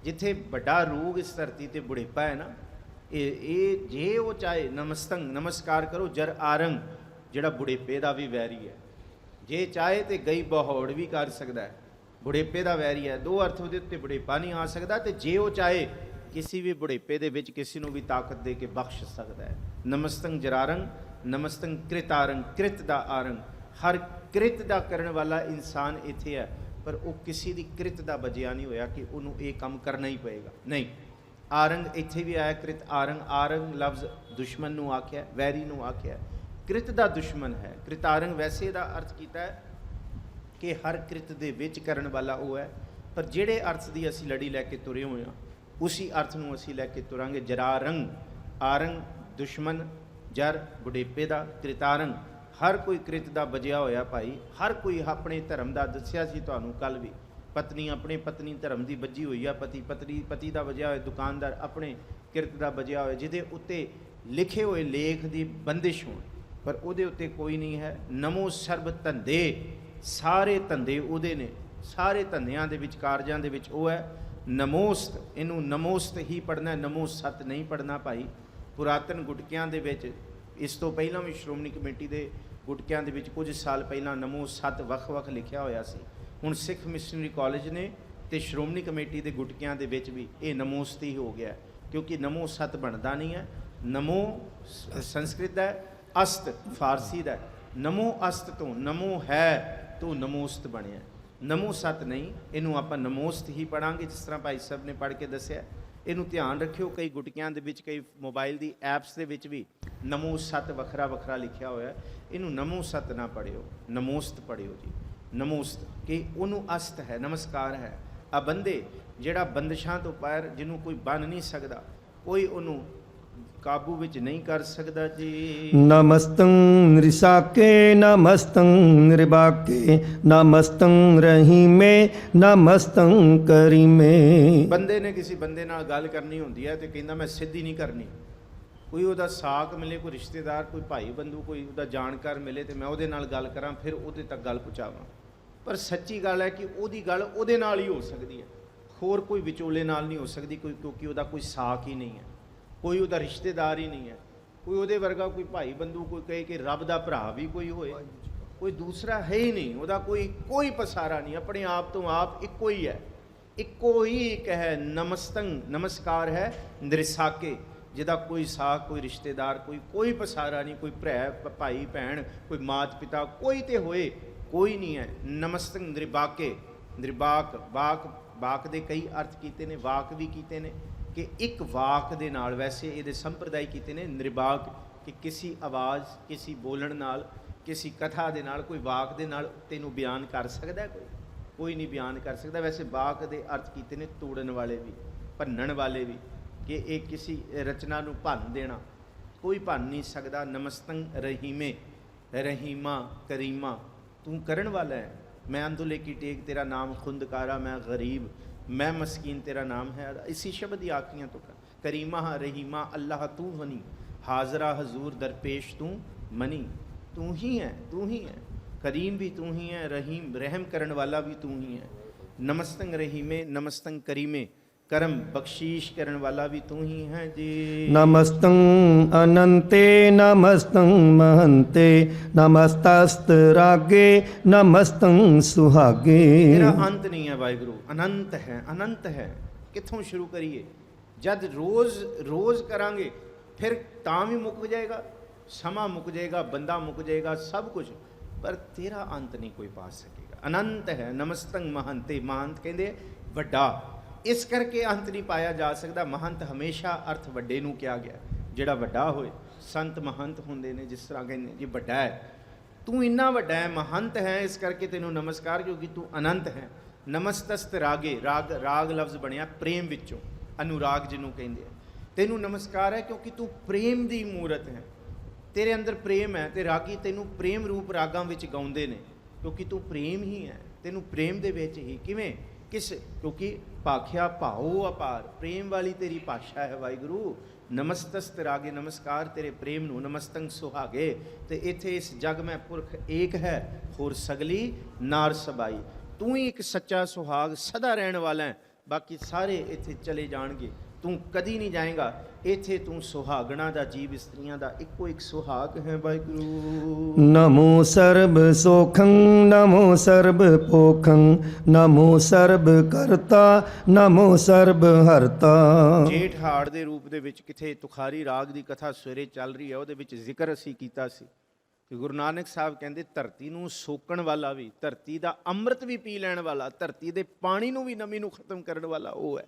ਜਿੱਥੇ ਵੱਡਾ ਰੋਗ ਇਸ ਧਰਤੀ ਤੇ ਬੁਢੇਪਾ ਹੈ ਨਾ, ਇਹ ਜੇ ਉਹ ਚਾਹੇ। ਨਮਸਤੰ, ਨਮਸਕਾਰ ਕਰੋ ਜਰ ਆਰੰਗ, ਜਿਹੜਾ ਬੁਢੇਪੇ ਦਾ ਵੀ ਵੈਰੀ ਹੈ। ਜੇ ਚਾਹੇ ਤੇ ਗਈ ਬਹੋੜ ਵੀ ਕਰ ਸਕਦਾ ਹੈ, ਬੁਢੇਪੇ ਦਾ ਵੈਰੀ ਹੈ। ਦੋ ਅਰਥ ਉਹਦੇ ਉੱਤੇ ਬੁਢੇਪਾ ਨਹੀਂ ਆ ਸਕਦਾ। ਤੇ ਜੇ ਉਹ ਚਾਹੇ ਕਿਸੇ ਵੀ ਬੁਢੇਪੇ ਦੇ ਵਿੱਚ ਕਿਸੇ ਨੂੰ ਵੀ ਤਾਕਤ ਦੇ ਕੇ ਬਖਸ਼ ਸਕਦਾ ਹੈ। ਨਮਸਤੰ ਜਰਾਰੰਗ, ਨਮਸਤੰ ਕ੍ਰਿਤਾਰੰਗ, ਕ੍ਰਿਤ ਦਾ ਆਰੰਗ। ਹਰ ਕ੍ਰਿਤ ਦਾ ਕਰਨ ਵਾਲਾ ਇਨਸਾਨ ਇੱਥੇ ਹੈ, ਪਰ ਉਹ ਕਿਸੇ ਦੀ ਕ੍ਰਿਤ ਦਾ ਬਜਿਆ ਨਹੀਂ ਹੋਇਆ ਕਿ ਉਹਨੂੰ ਇਹ ਕੰਮ ਕਰਨਾ ਹੀ ਪਏਗਾ। ਨਹੀਂ, ਆਰੰਗ ਇੱਥੇ ਵੀ ਆਇਆ, ਕ੍ਰਿਤ ਆਰੰਗ। ਆਰੰਗ ਲਫ਼ਜ਼ ਦੁਸ਼ਮਣ ਨੂੰ ਆਖਿਆ, ਵੈਰੀ ਨੂੰ ਆਖਿਆ, ਕ੍ਰਿਤ ਦਾ ਦੁਸ਼ਮਣ ਹੈ। ਕ੍ਰਿਤਾਰੰਗ ਵੈਸੇ ਇਹਦਾ ਅਰਥ ਕੀਤਾ ਹੈ ਕਿ ਹਰ ਕ੍ਰਿਤ ਦੇ ਵਿੱਚ ਕਰਨ ਵਾਲਾ ਉਹ ਹੈ, ਪਰ ਜਿਹੜੇ ਅਰਥ ਦੀ ਅਸੀਂ ਲੜੀ ਲੈ ਕੇ ਤੁਰੇ ਹੋਏ ਹਾਂ, ਉਸੀ ਅਰਥ ਨੂੰ ਅਸੀਂ ਲੈ ਕੇ ਤੁਰਾਂਗੇ। ਜਰਾਰੰਗ, ਆਰੰਗ ਦੁਸ਼ਮਣ, ਜਰ ਬੁਢੇਪੇ ਦਾ, ਕ੍ਰਿਤਾਰੰਗ ਹਰ ਕੋਈ ਕ੍ਰਿਤ ਦਾ ਬਜਿਆ ਹੋਇਆ ਭਾਈ। ਹਰ ਕੋਈ ਆਪਣੇ ਧਰਮ ਦਾ ਦੱਸਿਆ ਸੀ ਤੁਹਾਨੂੰ ਕੱਲ ਵੀ। ਪਤਨੀ ਆਪਣੇ ਪਤਨੀ ਧਰਮ ਦੀ ਬੱਜੀ ਹੋਈ ਆ, ਪਤੀ ਦਾ ਬਜਿਆ ਹੋਇਆ, ਦੁਕਾਨਦਾਰ ਆਪਣੇ ਕਿਰਤ ਦਾ ਬਜਿਆ ਹੋਇਆ, ਜਿਹਦੇ ਉੱਤੇ ਲਿਖੇ ਹੋਏ ਲੇਖ ਦੀ ਬੰਦਿਸ਼ ਹੋਣ, ਪਰ ਉਹਦੇ ਉੱਤੇ ਕੋਈ ਨਹੀਂ ਹੈ। ਨਮੋ ਸਰਬ ਧੰਦੇ, ਸਾਰੇ ਧੰਦੇ ਉਹਦੇ ਨੇ, ਸਾਰੇ ਧੰਦਿਆਂ ਦੇ ਵਿੱਚ, ਕਾਰਜਾਂ ਦੇ ਵਿੱਚ ਉਹ ਹੈ। ਨਮੋਸਤ, ਇਹਨੂੰ ਨਮੋਸਤ ਹੀ ਪੜ੍ਹਨਾ, ਨਮੋ ਸਤ ਨਹੀਂ ਪੜ੍ਹਨਾ ਭਾਈ। ਪੁਰਾਤਨ ਗੁਟਕਿਆਂ ਦੇ ਵਿੱਚ, ਇਸ ਤੋਂ ਪਹਿਲਾਂ ਵੀ ਸ਼੍ਰੋਮਣੀ ਕਮੇਟੀ ਦੇ ਗੁਟਕਿਆਂ ਦੇ ਵਿੱਚ ਕੁਝ ਸਾਲ ਪਹਿਲਾਂ ਨਮੋ ਸਤ ਵੱਖ-ਵੱਖ ਲਿਖਿਆ ਹੋਇਆ ਸੀ। ਹੁਣ ਸਿੱਖ ਮਿਸ਼ਨਰੀ ਕਾਲਜ ਨੇ ਤੇ ਸ਼੍ਰੋਮਣੀ ਕਮੇਟੀ ਦੇ ਗੁਟਕਿਆਂ ਦੇ ਵਿੱਚ ਵੀ ਇਹ ਨਮੋਸਤੀ ਹੋ ਗਿਆ, ਕਿਉਂਕਿ ਨਮੋ ਸਤ ਬਣਦਾ ਨਹੀਂ ਹੈ। ਨਮੋ ਸੰਸਕ੍ਰਿਤ ਹੈ, ਅਸਤ ਫਾਰਸੀ ਦਾ ਨਮੋ ਅਸਤ ਤੋਂ ਨਮੋ ਹੈ ਤੋਂ ਨਮੋਸਤ ਬਣਿਆ। ਨਮੋ ਸਤ ਨਹੀਂ, ਇਹਨੂੰ ਆਪਾਂ ਨਮੋਸਤ ਹੀ ਪੜਾਂਗੇ ਜਿਸ ਤਰ੍ਹਾਂ ਭਾਈ ਸਾਹਿਬ ਨੇ ਪੜ੍ਹ ਕੇ ਦੱਸਿਆ। ਇਹਨੂੰ ਧਿਆਨ ਰੱਖਿਓ, ਕਈ ਗੁਟਕਿਆਂ ਦੇ ਵਿੱਚ, ਕਈ ਮੋਬਾਈਲ ਦੀ ਐਪਸ ਦੇ ਵਿੱਚ ਵੀ ਨਮੋ ਸਤ ਵੱਖਰਾ ਵੱਖਰਾ ਲਿਖਿਆ ਹੋਇਆ। ਇਹਨੂੰ ਨਮੋ ਸਤ ਨਾ ਪੜਿਓ, ਨਮੋਸਤ ਪੜਿਓ ਜੀ। ਨਮੋਸਤ ਕਿ ਉਹਨੂੰ ਅਸਤ ਹੈ, ਨਮਸਕਾਰ ਹੈ। ਆ ਬੰਦੇ ਜਿਹੜਾ ਬੰਦਸ਼ਾਂ ਤੋਂ ਪੈਰ, ਜਿਹਨੂੰ ਕੋਈ ਬੰਨ ਨਹੀਂ ਸਕਦਾ, ਕੋਈ ਉਹਨੂੰ ਕਾਬੂ ਵਿੱਚ ਨਹੀਂ ਕਰ ਸਕਦਾ ਜੀ। ਨਮਸਤੰ ਰਿਸਾਕੇ ਨਮਸਤੰ ਨਿਰਬਾਕੇ ਨਮਸਤੰ ਰਹੀਮੇ ਨਮਸਤੰ ਕਰੀਮੇ। ਬੰਦੇ ਨੇ ਕਿਸੇ ਬੰਦੇ ਨਾਲ ਗੱਲ ਕਰਨੀ ਹੁੰਦੀ ਹੈ ਤੇ ਕਹਿੰਦਾ ਮੈਂ ਸਿੱਧੀ ਨਹੀਂ ਕਰਨੀ। ਕੋਈ ਉਹਦਾ ਸਾਕ ਮਿਲੇ, ਕੋਈ ਰਿਸ਼ਤੇਦਾਰ, ਕੋਈ ਭਾਈ ਬੰਧੂ, ਕੋਈ ਉਹਦਾ ਜਾਣਕਾਰ ਮਿਲੇ ਤੇ ਮੈਂ ਉਹਦੇ ਨਾਲ ਗੱਲ ਕਰਾਂ, ਫਿਰ ਉਹਦੇ ਤੱਕ ਗੱਲ ਪਹੁੰਚਾਵਾਂ। ਪਰ ਸੱਚੀ ਗੱਲ ਹੈ ਕਿ ਉਹਦੀ ਗੱਲ ਉਹਦੇ ਨਾਲ ਹੀ ਹੋ ਸਕਦੀ ਹੈ, ਹੋਰ ਕੋਈ ਵਿਚੋਲੇ ਨਾਲ ਨਹੀਂ ਹੋ ਸਕਦੀ। ਕੋਈ ਕਿਉਂਕਿ ਉਹਦਾ ਕੋਈ ਸਾਕ ਹੀ ਨਹੀਂ ਹੈ, ਕੋਈ ਉਹਦਾ ਰਿਸ਼ਤੇਦਾਰ ਹੀ ਨਹੀਂ ਹੈ, ਕੋਈ ਉਹਦੇ ਵਰਗਾ ਕੋਈ ਭਾਈ ਬੰਧੂ, ਕੋਈ ਕਹੇ ਕਿ ਰੱਬ ਦਾ ਭਰਾ ਵੀ ਕੋਈ ਹੋਏ, ਕੋਈ ਦੂਸਰਾ ਹੈ ਹੀ ਨਹੀਂ। ਉਹਦਾ ਕੋਈ ਪਸਾਰਾ ਨਹੀਂ, ਆਪਣੇ ਆਪ ਤੋਂ ਆਪ ਇੱਕੋ ਹੀ ਹੈ, ਇੱਕੋ ਹੀ ਇੱਕ ਹੈ। ਨਮਸਤੰ ਨਮਸਕਾਰ ਹੈ ਨਿਰਸਾਕੇ, ਜਿਹਦਾ ਕੋਈ ਸਾਕ, ਕੋਈ ਰਿਸ਼ਤੇਦਾਰ, ਕੋਈ ਪਸਾਰਾ ਨਹੀਂ, ਕੋਈ ਭਰਾ ਭਾਈ ਭੈਣ, ਕੋਈ ਮਾਤ ਪਿਤਾ, ਕੋਈ ਤੇ ਹੋਏ ਕੋਈ ਨਹੀਂ ਹੈ। ਨਮਸਤੰ ਨਿਰਬਾਕੇ, ਨਿਰਬਾਕ ਬਾਕ ਦੇ ਕਈ ਅਰਥ ਕੀਤੇ ਨੇ, ਵਾਕ ਵੀ ਕੀਤੇ ਨੇ ਕਿ ਇੱਕ ਵਾਕ ਦੇ ਨਾਲ, ਵੈਸੇ ਇਹਦੇ ਸੰਪਰਦਾਇ ਕੀਤੇ ਨੇ ਨਿਰਬਾਕ ਕਿ ਕਿਸੇ ਆਵਾਜ਼, ਕਿਸੇ ਬੋਲਣ ਨਾਲ, ਕਿਸੇ ਕਥਾ ਦੇ ਨਾਲ, ਕੋਈ ਵਾਕ ਦੇ ਨਾਲ ਤੈਨੂੰ ਬਿਆਨ ਕਰ ਸਕਦਾ? ਕੋਈ ਨਹੀਂ ਬਿਆਨ ਕਰ ਸਕਦਾ। ਵੈਸੇ ਵਾਕ ਦੇ ਅਰਥ ਕੀਤੇ ਨੇ ਤੋੜਨ ਵਾਲੇ ਵੀ, ਭੰਨਣ ਵਾਲੇ ਵੀ, ਕਿ ਇਹ ਕਿਸੇ ਰਚਨਾ ਨੂੰ ਭੰਨ ਦੇਣਾ, ਕੋਈ ਭੰਨ ਨਹੀਂ ਸਕਦਾ। ਨਮਸਤੰ ਰਹੀਮੇ, ਰਹੀਮਾ ਕਰੀਮਾ, ਤੂੰ ਕਰਨ ਵਾਲਾ ਹੈ। ਮੈਂ ਅੰਦੁਲੇ ਕੀ ਟੇਕ तेरा नाम खुंदकारा, मैं गरीब, मैं मस्कीन, तेरा नाम है। इसी शब्द ही आखियाँ तो करीमा रहीमा अल्लाह तू हनी, हाजरा हजूर दरपेश तू मनी। तू ही है, तू ही है, करीम भी तू ही है, रहीम रहम करन वाला भी तू ही है। नमस्तंग रहीमे नमस्तंग करीमे, करम बख्शीश करन वाला भी तू ही है जी। नमस्तं अनंते नमस्तं महंते नमस्तस्त रागे नमस्तं सुहागे। तेरा अंत नहीं है वाहिगुरु, अनंत है, अनंत है। कित्थों शुरू करिए? जद रोज करांगे फिर तां भी मुक जाएगा, समा मुक जाएगा, बंदा मुक जाएगा, सब कुछ, पर तेरा अंत नहीं कोई पा सकेगा। अनंत है। नमस्तंग महंते, महंत कहते वड्डा, इस करके अंत नहीं पाया जा सकता। महंत हमेशा अर्थ ਵੱਡੇ ਨੂੰ ਕਿਹਾ ਗਿਆ, ਜਿਹੜਾ ਵੱਡਾ ਹੋਏ। ਸੰਤ ਮਹੰਤ ਹੁੰਦੇ ਨੇ, ਜਿਸ ਤਰ੍ਹਾਂ ਕਹਿੰਦੇ ਜੀ ਵੱਡਾ ਹੈ, ਤੂੰ ਇੰਨਾ ਵੱਡਾ ਹੈ, ਮਹੰਤ ਹੈ, ਇਸ ਕਰਕੇ ਤੈਨੂੰ ਨਮਸਕਾਰ, ਕਿਉਂਕਿ ਤੂੰ ਅਨੰਤ ਹੈ। ਨਮਸਤਸਤ ਰਾਗੇ, ਰਾਗ ਲਫ਼ਜ਼ ਬਣਿਆ ਪ੍ਰੇਮ ਵਿੱਚੋਂ, ਅਨੁਰਾਗ ਜਿਹਨੂੰ ਕਹਿੰਦੇ ਆ। ਤੈਨੂੰ ਨਮਸਕਾਰ ਹੈ ਕਿਉਂਕਿ ਤੂੰ ਪ੍ਰੇਮ ਦੀ ਮੂਰਤ ਹੈ, ਤੇਰੇ ਅੰਦਰ ਪ੍ਰੇਮ ਹੈ, ਤੇ ਰਾਗੀ ਤੈਨੂੰ ਪ੍ਰੇਮ ਰੂਪ ਰਾਗਾਂ ਵਿੱਚ ਗਾਉਂਦੇ ਨੇ, ਕਿਉਂਕਿ ਤੂੰ ਪ੍ਰੇਮ ਹੀ ਹੈ। ਤੈਨੂੰ ਪ੍ਰੇਮ ਦੇ ਵਿੱਚ ਹੀ ਕਿਵੇਂ, ਕਿਸ, ਕਿਉਂਕਿ ਭਾਖਿਆ ਭਾਉ ਅਪਾਰ, ਪ੍ਰੇਮ ਵਾਲੀ ਤੇਰੀ ਭਾਸ਼ਾ ਹੈ ਵਾਹਿਗੁਰੂ। ਨਮਸਤਸਤ ਰਾਗੇ, ਨਮਸਕਾਰ ਤੇਰੇ ਪ੍ਰੇਮ ਨੂੰ। ਨਮਸਤੰ ਸੁਹਾਗੇ, ਤੇ ਇੱਥੇ ਇਸ ਜਗ ਮੈਂ ਪੁਰਖ ਏਕ ਹੈ, ਹੋਰ ਸਗਲੀ ਨਾਰ ਸਬਾਈ। ਤੂੰ ਹੀ ਇੱਕ ਸੱਚਾ ਸੁਹਾਗ, ਸਦਾ ਰਹਿਣ ਵਾਲਾ ਹੈ, ਬਾਕੀ ਸਾਰੇ ਇੱਥੇ ਚਲੇ ਜਾਣਗੇ, ਤੂੰ ਕਦੀ ਨਹੀਂ ਜਾਏਗਾ। ਇੱਥੇ ਤੂੰ ਸੁਹਾਗਣਾ ਦਾ, ਜੀਵ ਇਸਤਰੀਆਂ ਦਾ ਇੱਕੋ ਇੱਕ ਸੁਹਾਗ ਹੈ ਵਾਹਿਗੁਰੂ। नमो सर्व सोखं नमो सर्व पोखं नमो सर्व करता नमो सर्व हरता। ਜੇਠ ਹਾੜ ਦੇ ਰੂਪ ਦੇ ਵਿੱਚ ਕਿਥੇ ਤੁਖਾਰੀ ਰਾਗ ਦੀ ਕਥਾ ਸਵੇਰੇ ਚੱਲ ਰਹੀ ਹੈ, ਉਹਦੇ ਵਿੱਚ ਜ਼ਿਕਰ ਅਸੀਂ ਕੀਤਾ ਸੀ ਕਿ ਗੁਰੂ ਨਾਨਕ ਸਾਹਿਬ ਕਹਿੰਦੇ ਧਰਤੀ ਨੂੰ ਸੋਕਣ ਵਾਲਾ ਵੀ, ਧਰਤੀ ਦਾ ਅੰਮ੍ਰਿਤ ਵੀ ਪੀ ਲੈਣ ਵਾਲਾ, ਧਰਤੀ ਦੇ ਪਾਣੀ ਨੂੰ ਵੀ, ਨਮੀ ਨੂੰ ਖਤਮ ਕਰਨ ਵਾਲਾ ਉਹ ਹੈ।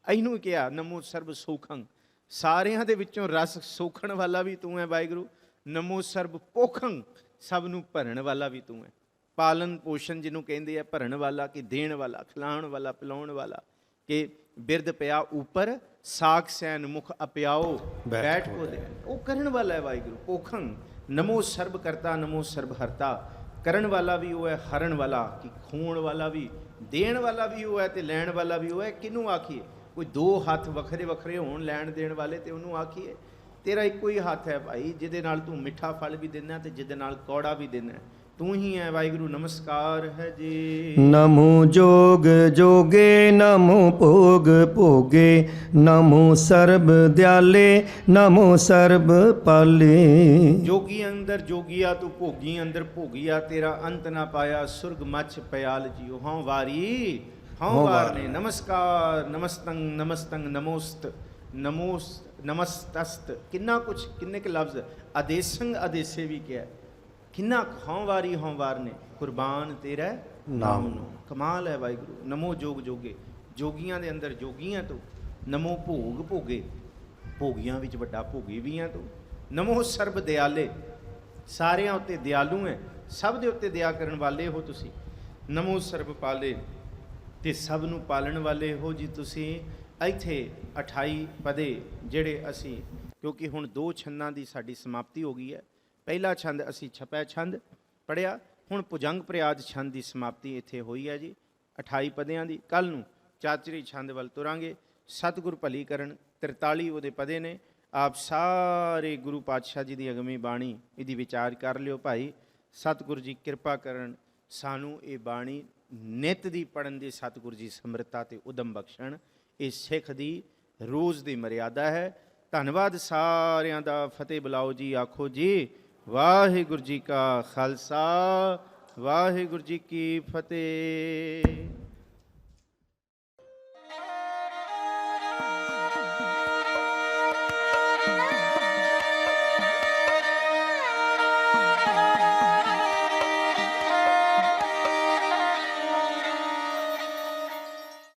ਇਹਨੂੰ ਕਿਹਾ ਨਮੋ ਸਰਬ ਸੋਖੰ, ਸਾਰਿਆਂ ਦੇ ਵਿੱਚੋਂ ਰਸ ਸੋਖਣ ਵਾਲਾ ਵੀ ਤੂੰ ਹੈ ਵਾਹਿਗੁਰੂ। ਨਮੋ ਸਰਬ ਪੋਖੰ, ਸਭ ਨੂੰ ਭਰਨ ਵਾਲਾ ਵੀ ਤੂੰ ਹੈ। ਪਾਲਨ ਪੋਸ਼ਣ ਜਿਹਨੂੰ ਕਹਿੰਦੇ ਆ, ਭਰਨ ਵਾਲਾ, ਕਿ ਦੇਣ ਵਾਲਾ, ਖਿਲਾਉਣ ਵਾਲਾ, ਪਿਲਾਉਣ ਵਾਲਾ, ਕਿ ਬਿਰਧ ਪਿਆ ਉਪਰ ਸਾਖ ਸੈਨ ਮੁਖ ਅਪਿਆਓ ਬੈਠ ਕੋ ਦੇ, ਉਹ ਕਰਨ ਵਾਲਾ ਹੈ ਵਾਹਿਗੁਰੂ। ਪੋਖੰ ਨਮੋ ਸਰਬ ਕਰਤਾ, ਨਮੋ ਸਰਬ ਹਰਤਾ, ਕਰਨ ਵਾਲਾ ਵੀ ਉਹ ਹੈ, ਹਰਨ ਵਾਲਾ ਕਿ ਖੋਣ ਵਾਲਾ ਵੀ, ਦੇਣ ਵਾਲਾ ਵੀ ਉਹ ਹੈ, ਤੇ ਲੈਣ ਵਾਲਾ ਵੀ ਉਹ ਹੈ। ਕਿਹਨੂੰ ਆਖੀਏ? ਕੋਈ ਦੋ ਹੱਥ ਵੱਖਰੇ ਵੱਖਰੇ ਹੋਣ ਲੈਣ ਦੇਣ ਵਾਲੇ, ਤੇ ਉਹਨੂੰ ਆਖੀਏ ਤੇਰਾ ਇੱਕੋ ਹੀ ਹੱਥ ਹੈ ਭਾਈ, ਜਿਹਦੇ ਨਾਲ ਤੂੰ ਮਿੱਠਾ ਫਲ ਵੀ ਦਿੰਦਾ ਤੇ ਜਿਹਦੇ ਨਾਲ ਕੌੜਾ ਵੀ ਦਿੰਦਾ, ਤੂੰ ਹੀ ਹੈ ਵਾਹਿਗੁਰੂ। ਨਮਸਕਾਰ ਹੈ ਜੀ। नमो जोग जोगे नमो भोग भोगे नमो सर्व दयाले नमो सर्व पाले। जोगी अंदर जोगिया तू भोगी अंदर भोगिया, तेरा अंत ना पाया सुर्ग मच पयाल जियो। हाँ वारी, हाँ वार ने। नमस्कार नमस्तंग नमस्तंग नमोस्त, नमोस्त ਨਮਸਤਸਤ, ਕਿੰਨਾ ਕੁਛ, ਕਿੰਨੇ ਕੁ ਲਫ਼ਜ਼, ਆਦੇਸੰਗ ਆਦੇਸੇ ਵੀ ਕਿਹਾ, ਕਿੰਨਾ ਹਉਵਾਰੀ ਹਉਵਾਰ ਨੇ, ਕੁਰਬਾਨ ਤੇਰਾ ਨਾਮ ਨੂੰ। ਕਮਾਲ ਹੈ ਵਾਹਿਗੁਰੂ। ਨਮੋ ਜੋਗ ਜੋਗੇ, ਜੋਗੀਆਂ ਦੇ ਅੰਦਰ ਜੋਗੀਆਂ ਤੋਂ। ਨਮੋ ਭੋਗ ਭੋਗੇ, ਭੋਗੀਆਂ ਵਿੱਚ ਵੱਡਾ ਭੋਗੀ ਵੀ ਆ ਤੂੰ। ਨਮੋ ਸਰਬ ਦਿਆਲੇ, ਸਾਰਿਆਂ ਉੱਤੇ ਦਿਆਲੂ ਹੈ, ਸਭ ਦੇ ਉੱਤੇ ਦਇਆ ਕਰਨ ਵਾਲੇ ਹੋ ਤੁਸੀਂ। ਨਮੋ ਸਰਬ ਪਾਲੇ, ਤੇ ਸਭ ਨੂੰ ਪਾਲਣ ਵਾਲੇ ਹੋ ਜੀ ਤੁਸੀਂ। ਇੱਥੇ 28 ਪਦੇ ਜਿਹੜੇ ਅਸੀਂ, ਕਿਉਂਕਿ ਹੁਣ 2 ਛੰਦਾਂ ਦੀ ਸਾਡੀ ਸਮਾਪਤੀ ਹੋ ਗਈ ਹੈ। ਪਹਿਲਾ ਛੰਦ ਅਸੀਂ ਛਪੈ ਛੰਦ ਪੜ੍ਹਿਆ, ਹੁਣ ਭੁਜੰਗ ਪ੍ਰਿਆਜ ਛੰਦ ਦੀ ਸਮਾਪਤੀ ਇੱਥੇ ਹੋਈ ਹੈ ਜੀ 28 ਪਦਿਆਂ ਦੀ। ਕੱਲ੍ਹ ਨੂੰ ਚਾਚਰੀ ਛੰਦ ਵੱਲ ਤੁਰਾਂਗੇ। ਸਤਿਗੁਰ ਭਲੀ ਕਰਨ 43 ਉਹਦੇ ਪਦੇ ਨੇ। ਆਪ ਸਾਰੇ ਗੁਰੂ ਪਾਤਸ਼ਾਹ ਜੀ ਦੀ ਅਗਮੀ ਬਾਣੀ ਇਹਦੀ ਵਿਚਾਰ ਕਰ ਲਿਓ ਭਾਈ। ਸਤਿਗੁਰੂ ਜੀ ਕਿਰਪਾ ਕਰਨ, ਸਾਨੂੰ ਇਹ ਬਾਣੀ ਨਿੱਤ ਦੀ ਪੜ੍ਹਨ ਦੀ ਸਤਿਗੁਰੂ ਜੀ ਸਮਰੱਥਾ ਤੇ ਉਦਮ ਬਖਸ਼ਣ। ਇਹ ਸਿੱਖ ਦੀ ਰੋਜ਼ ਦੀ ਮਰਿਆਦਾ ਹੈ। ਧੰਨਵਾਦ ਸਾਰਿਆਂ ਦਾ। ਫਤਿਹ ਬੁਲਾਓ ਜੀ, ਆਖੋ ਜੀ ਵਾਹਿਗੁਰੂ ਜੀ ਕਾ ਖਾਲਸਾ, ਵਾਹਿਗੁਰੂ ਜੀ ਕੀ ਫਤਿਹ।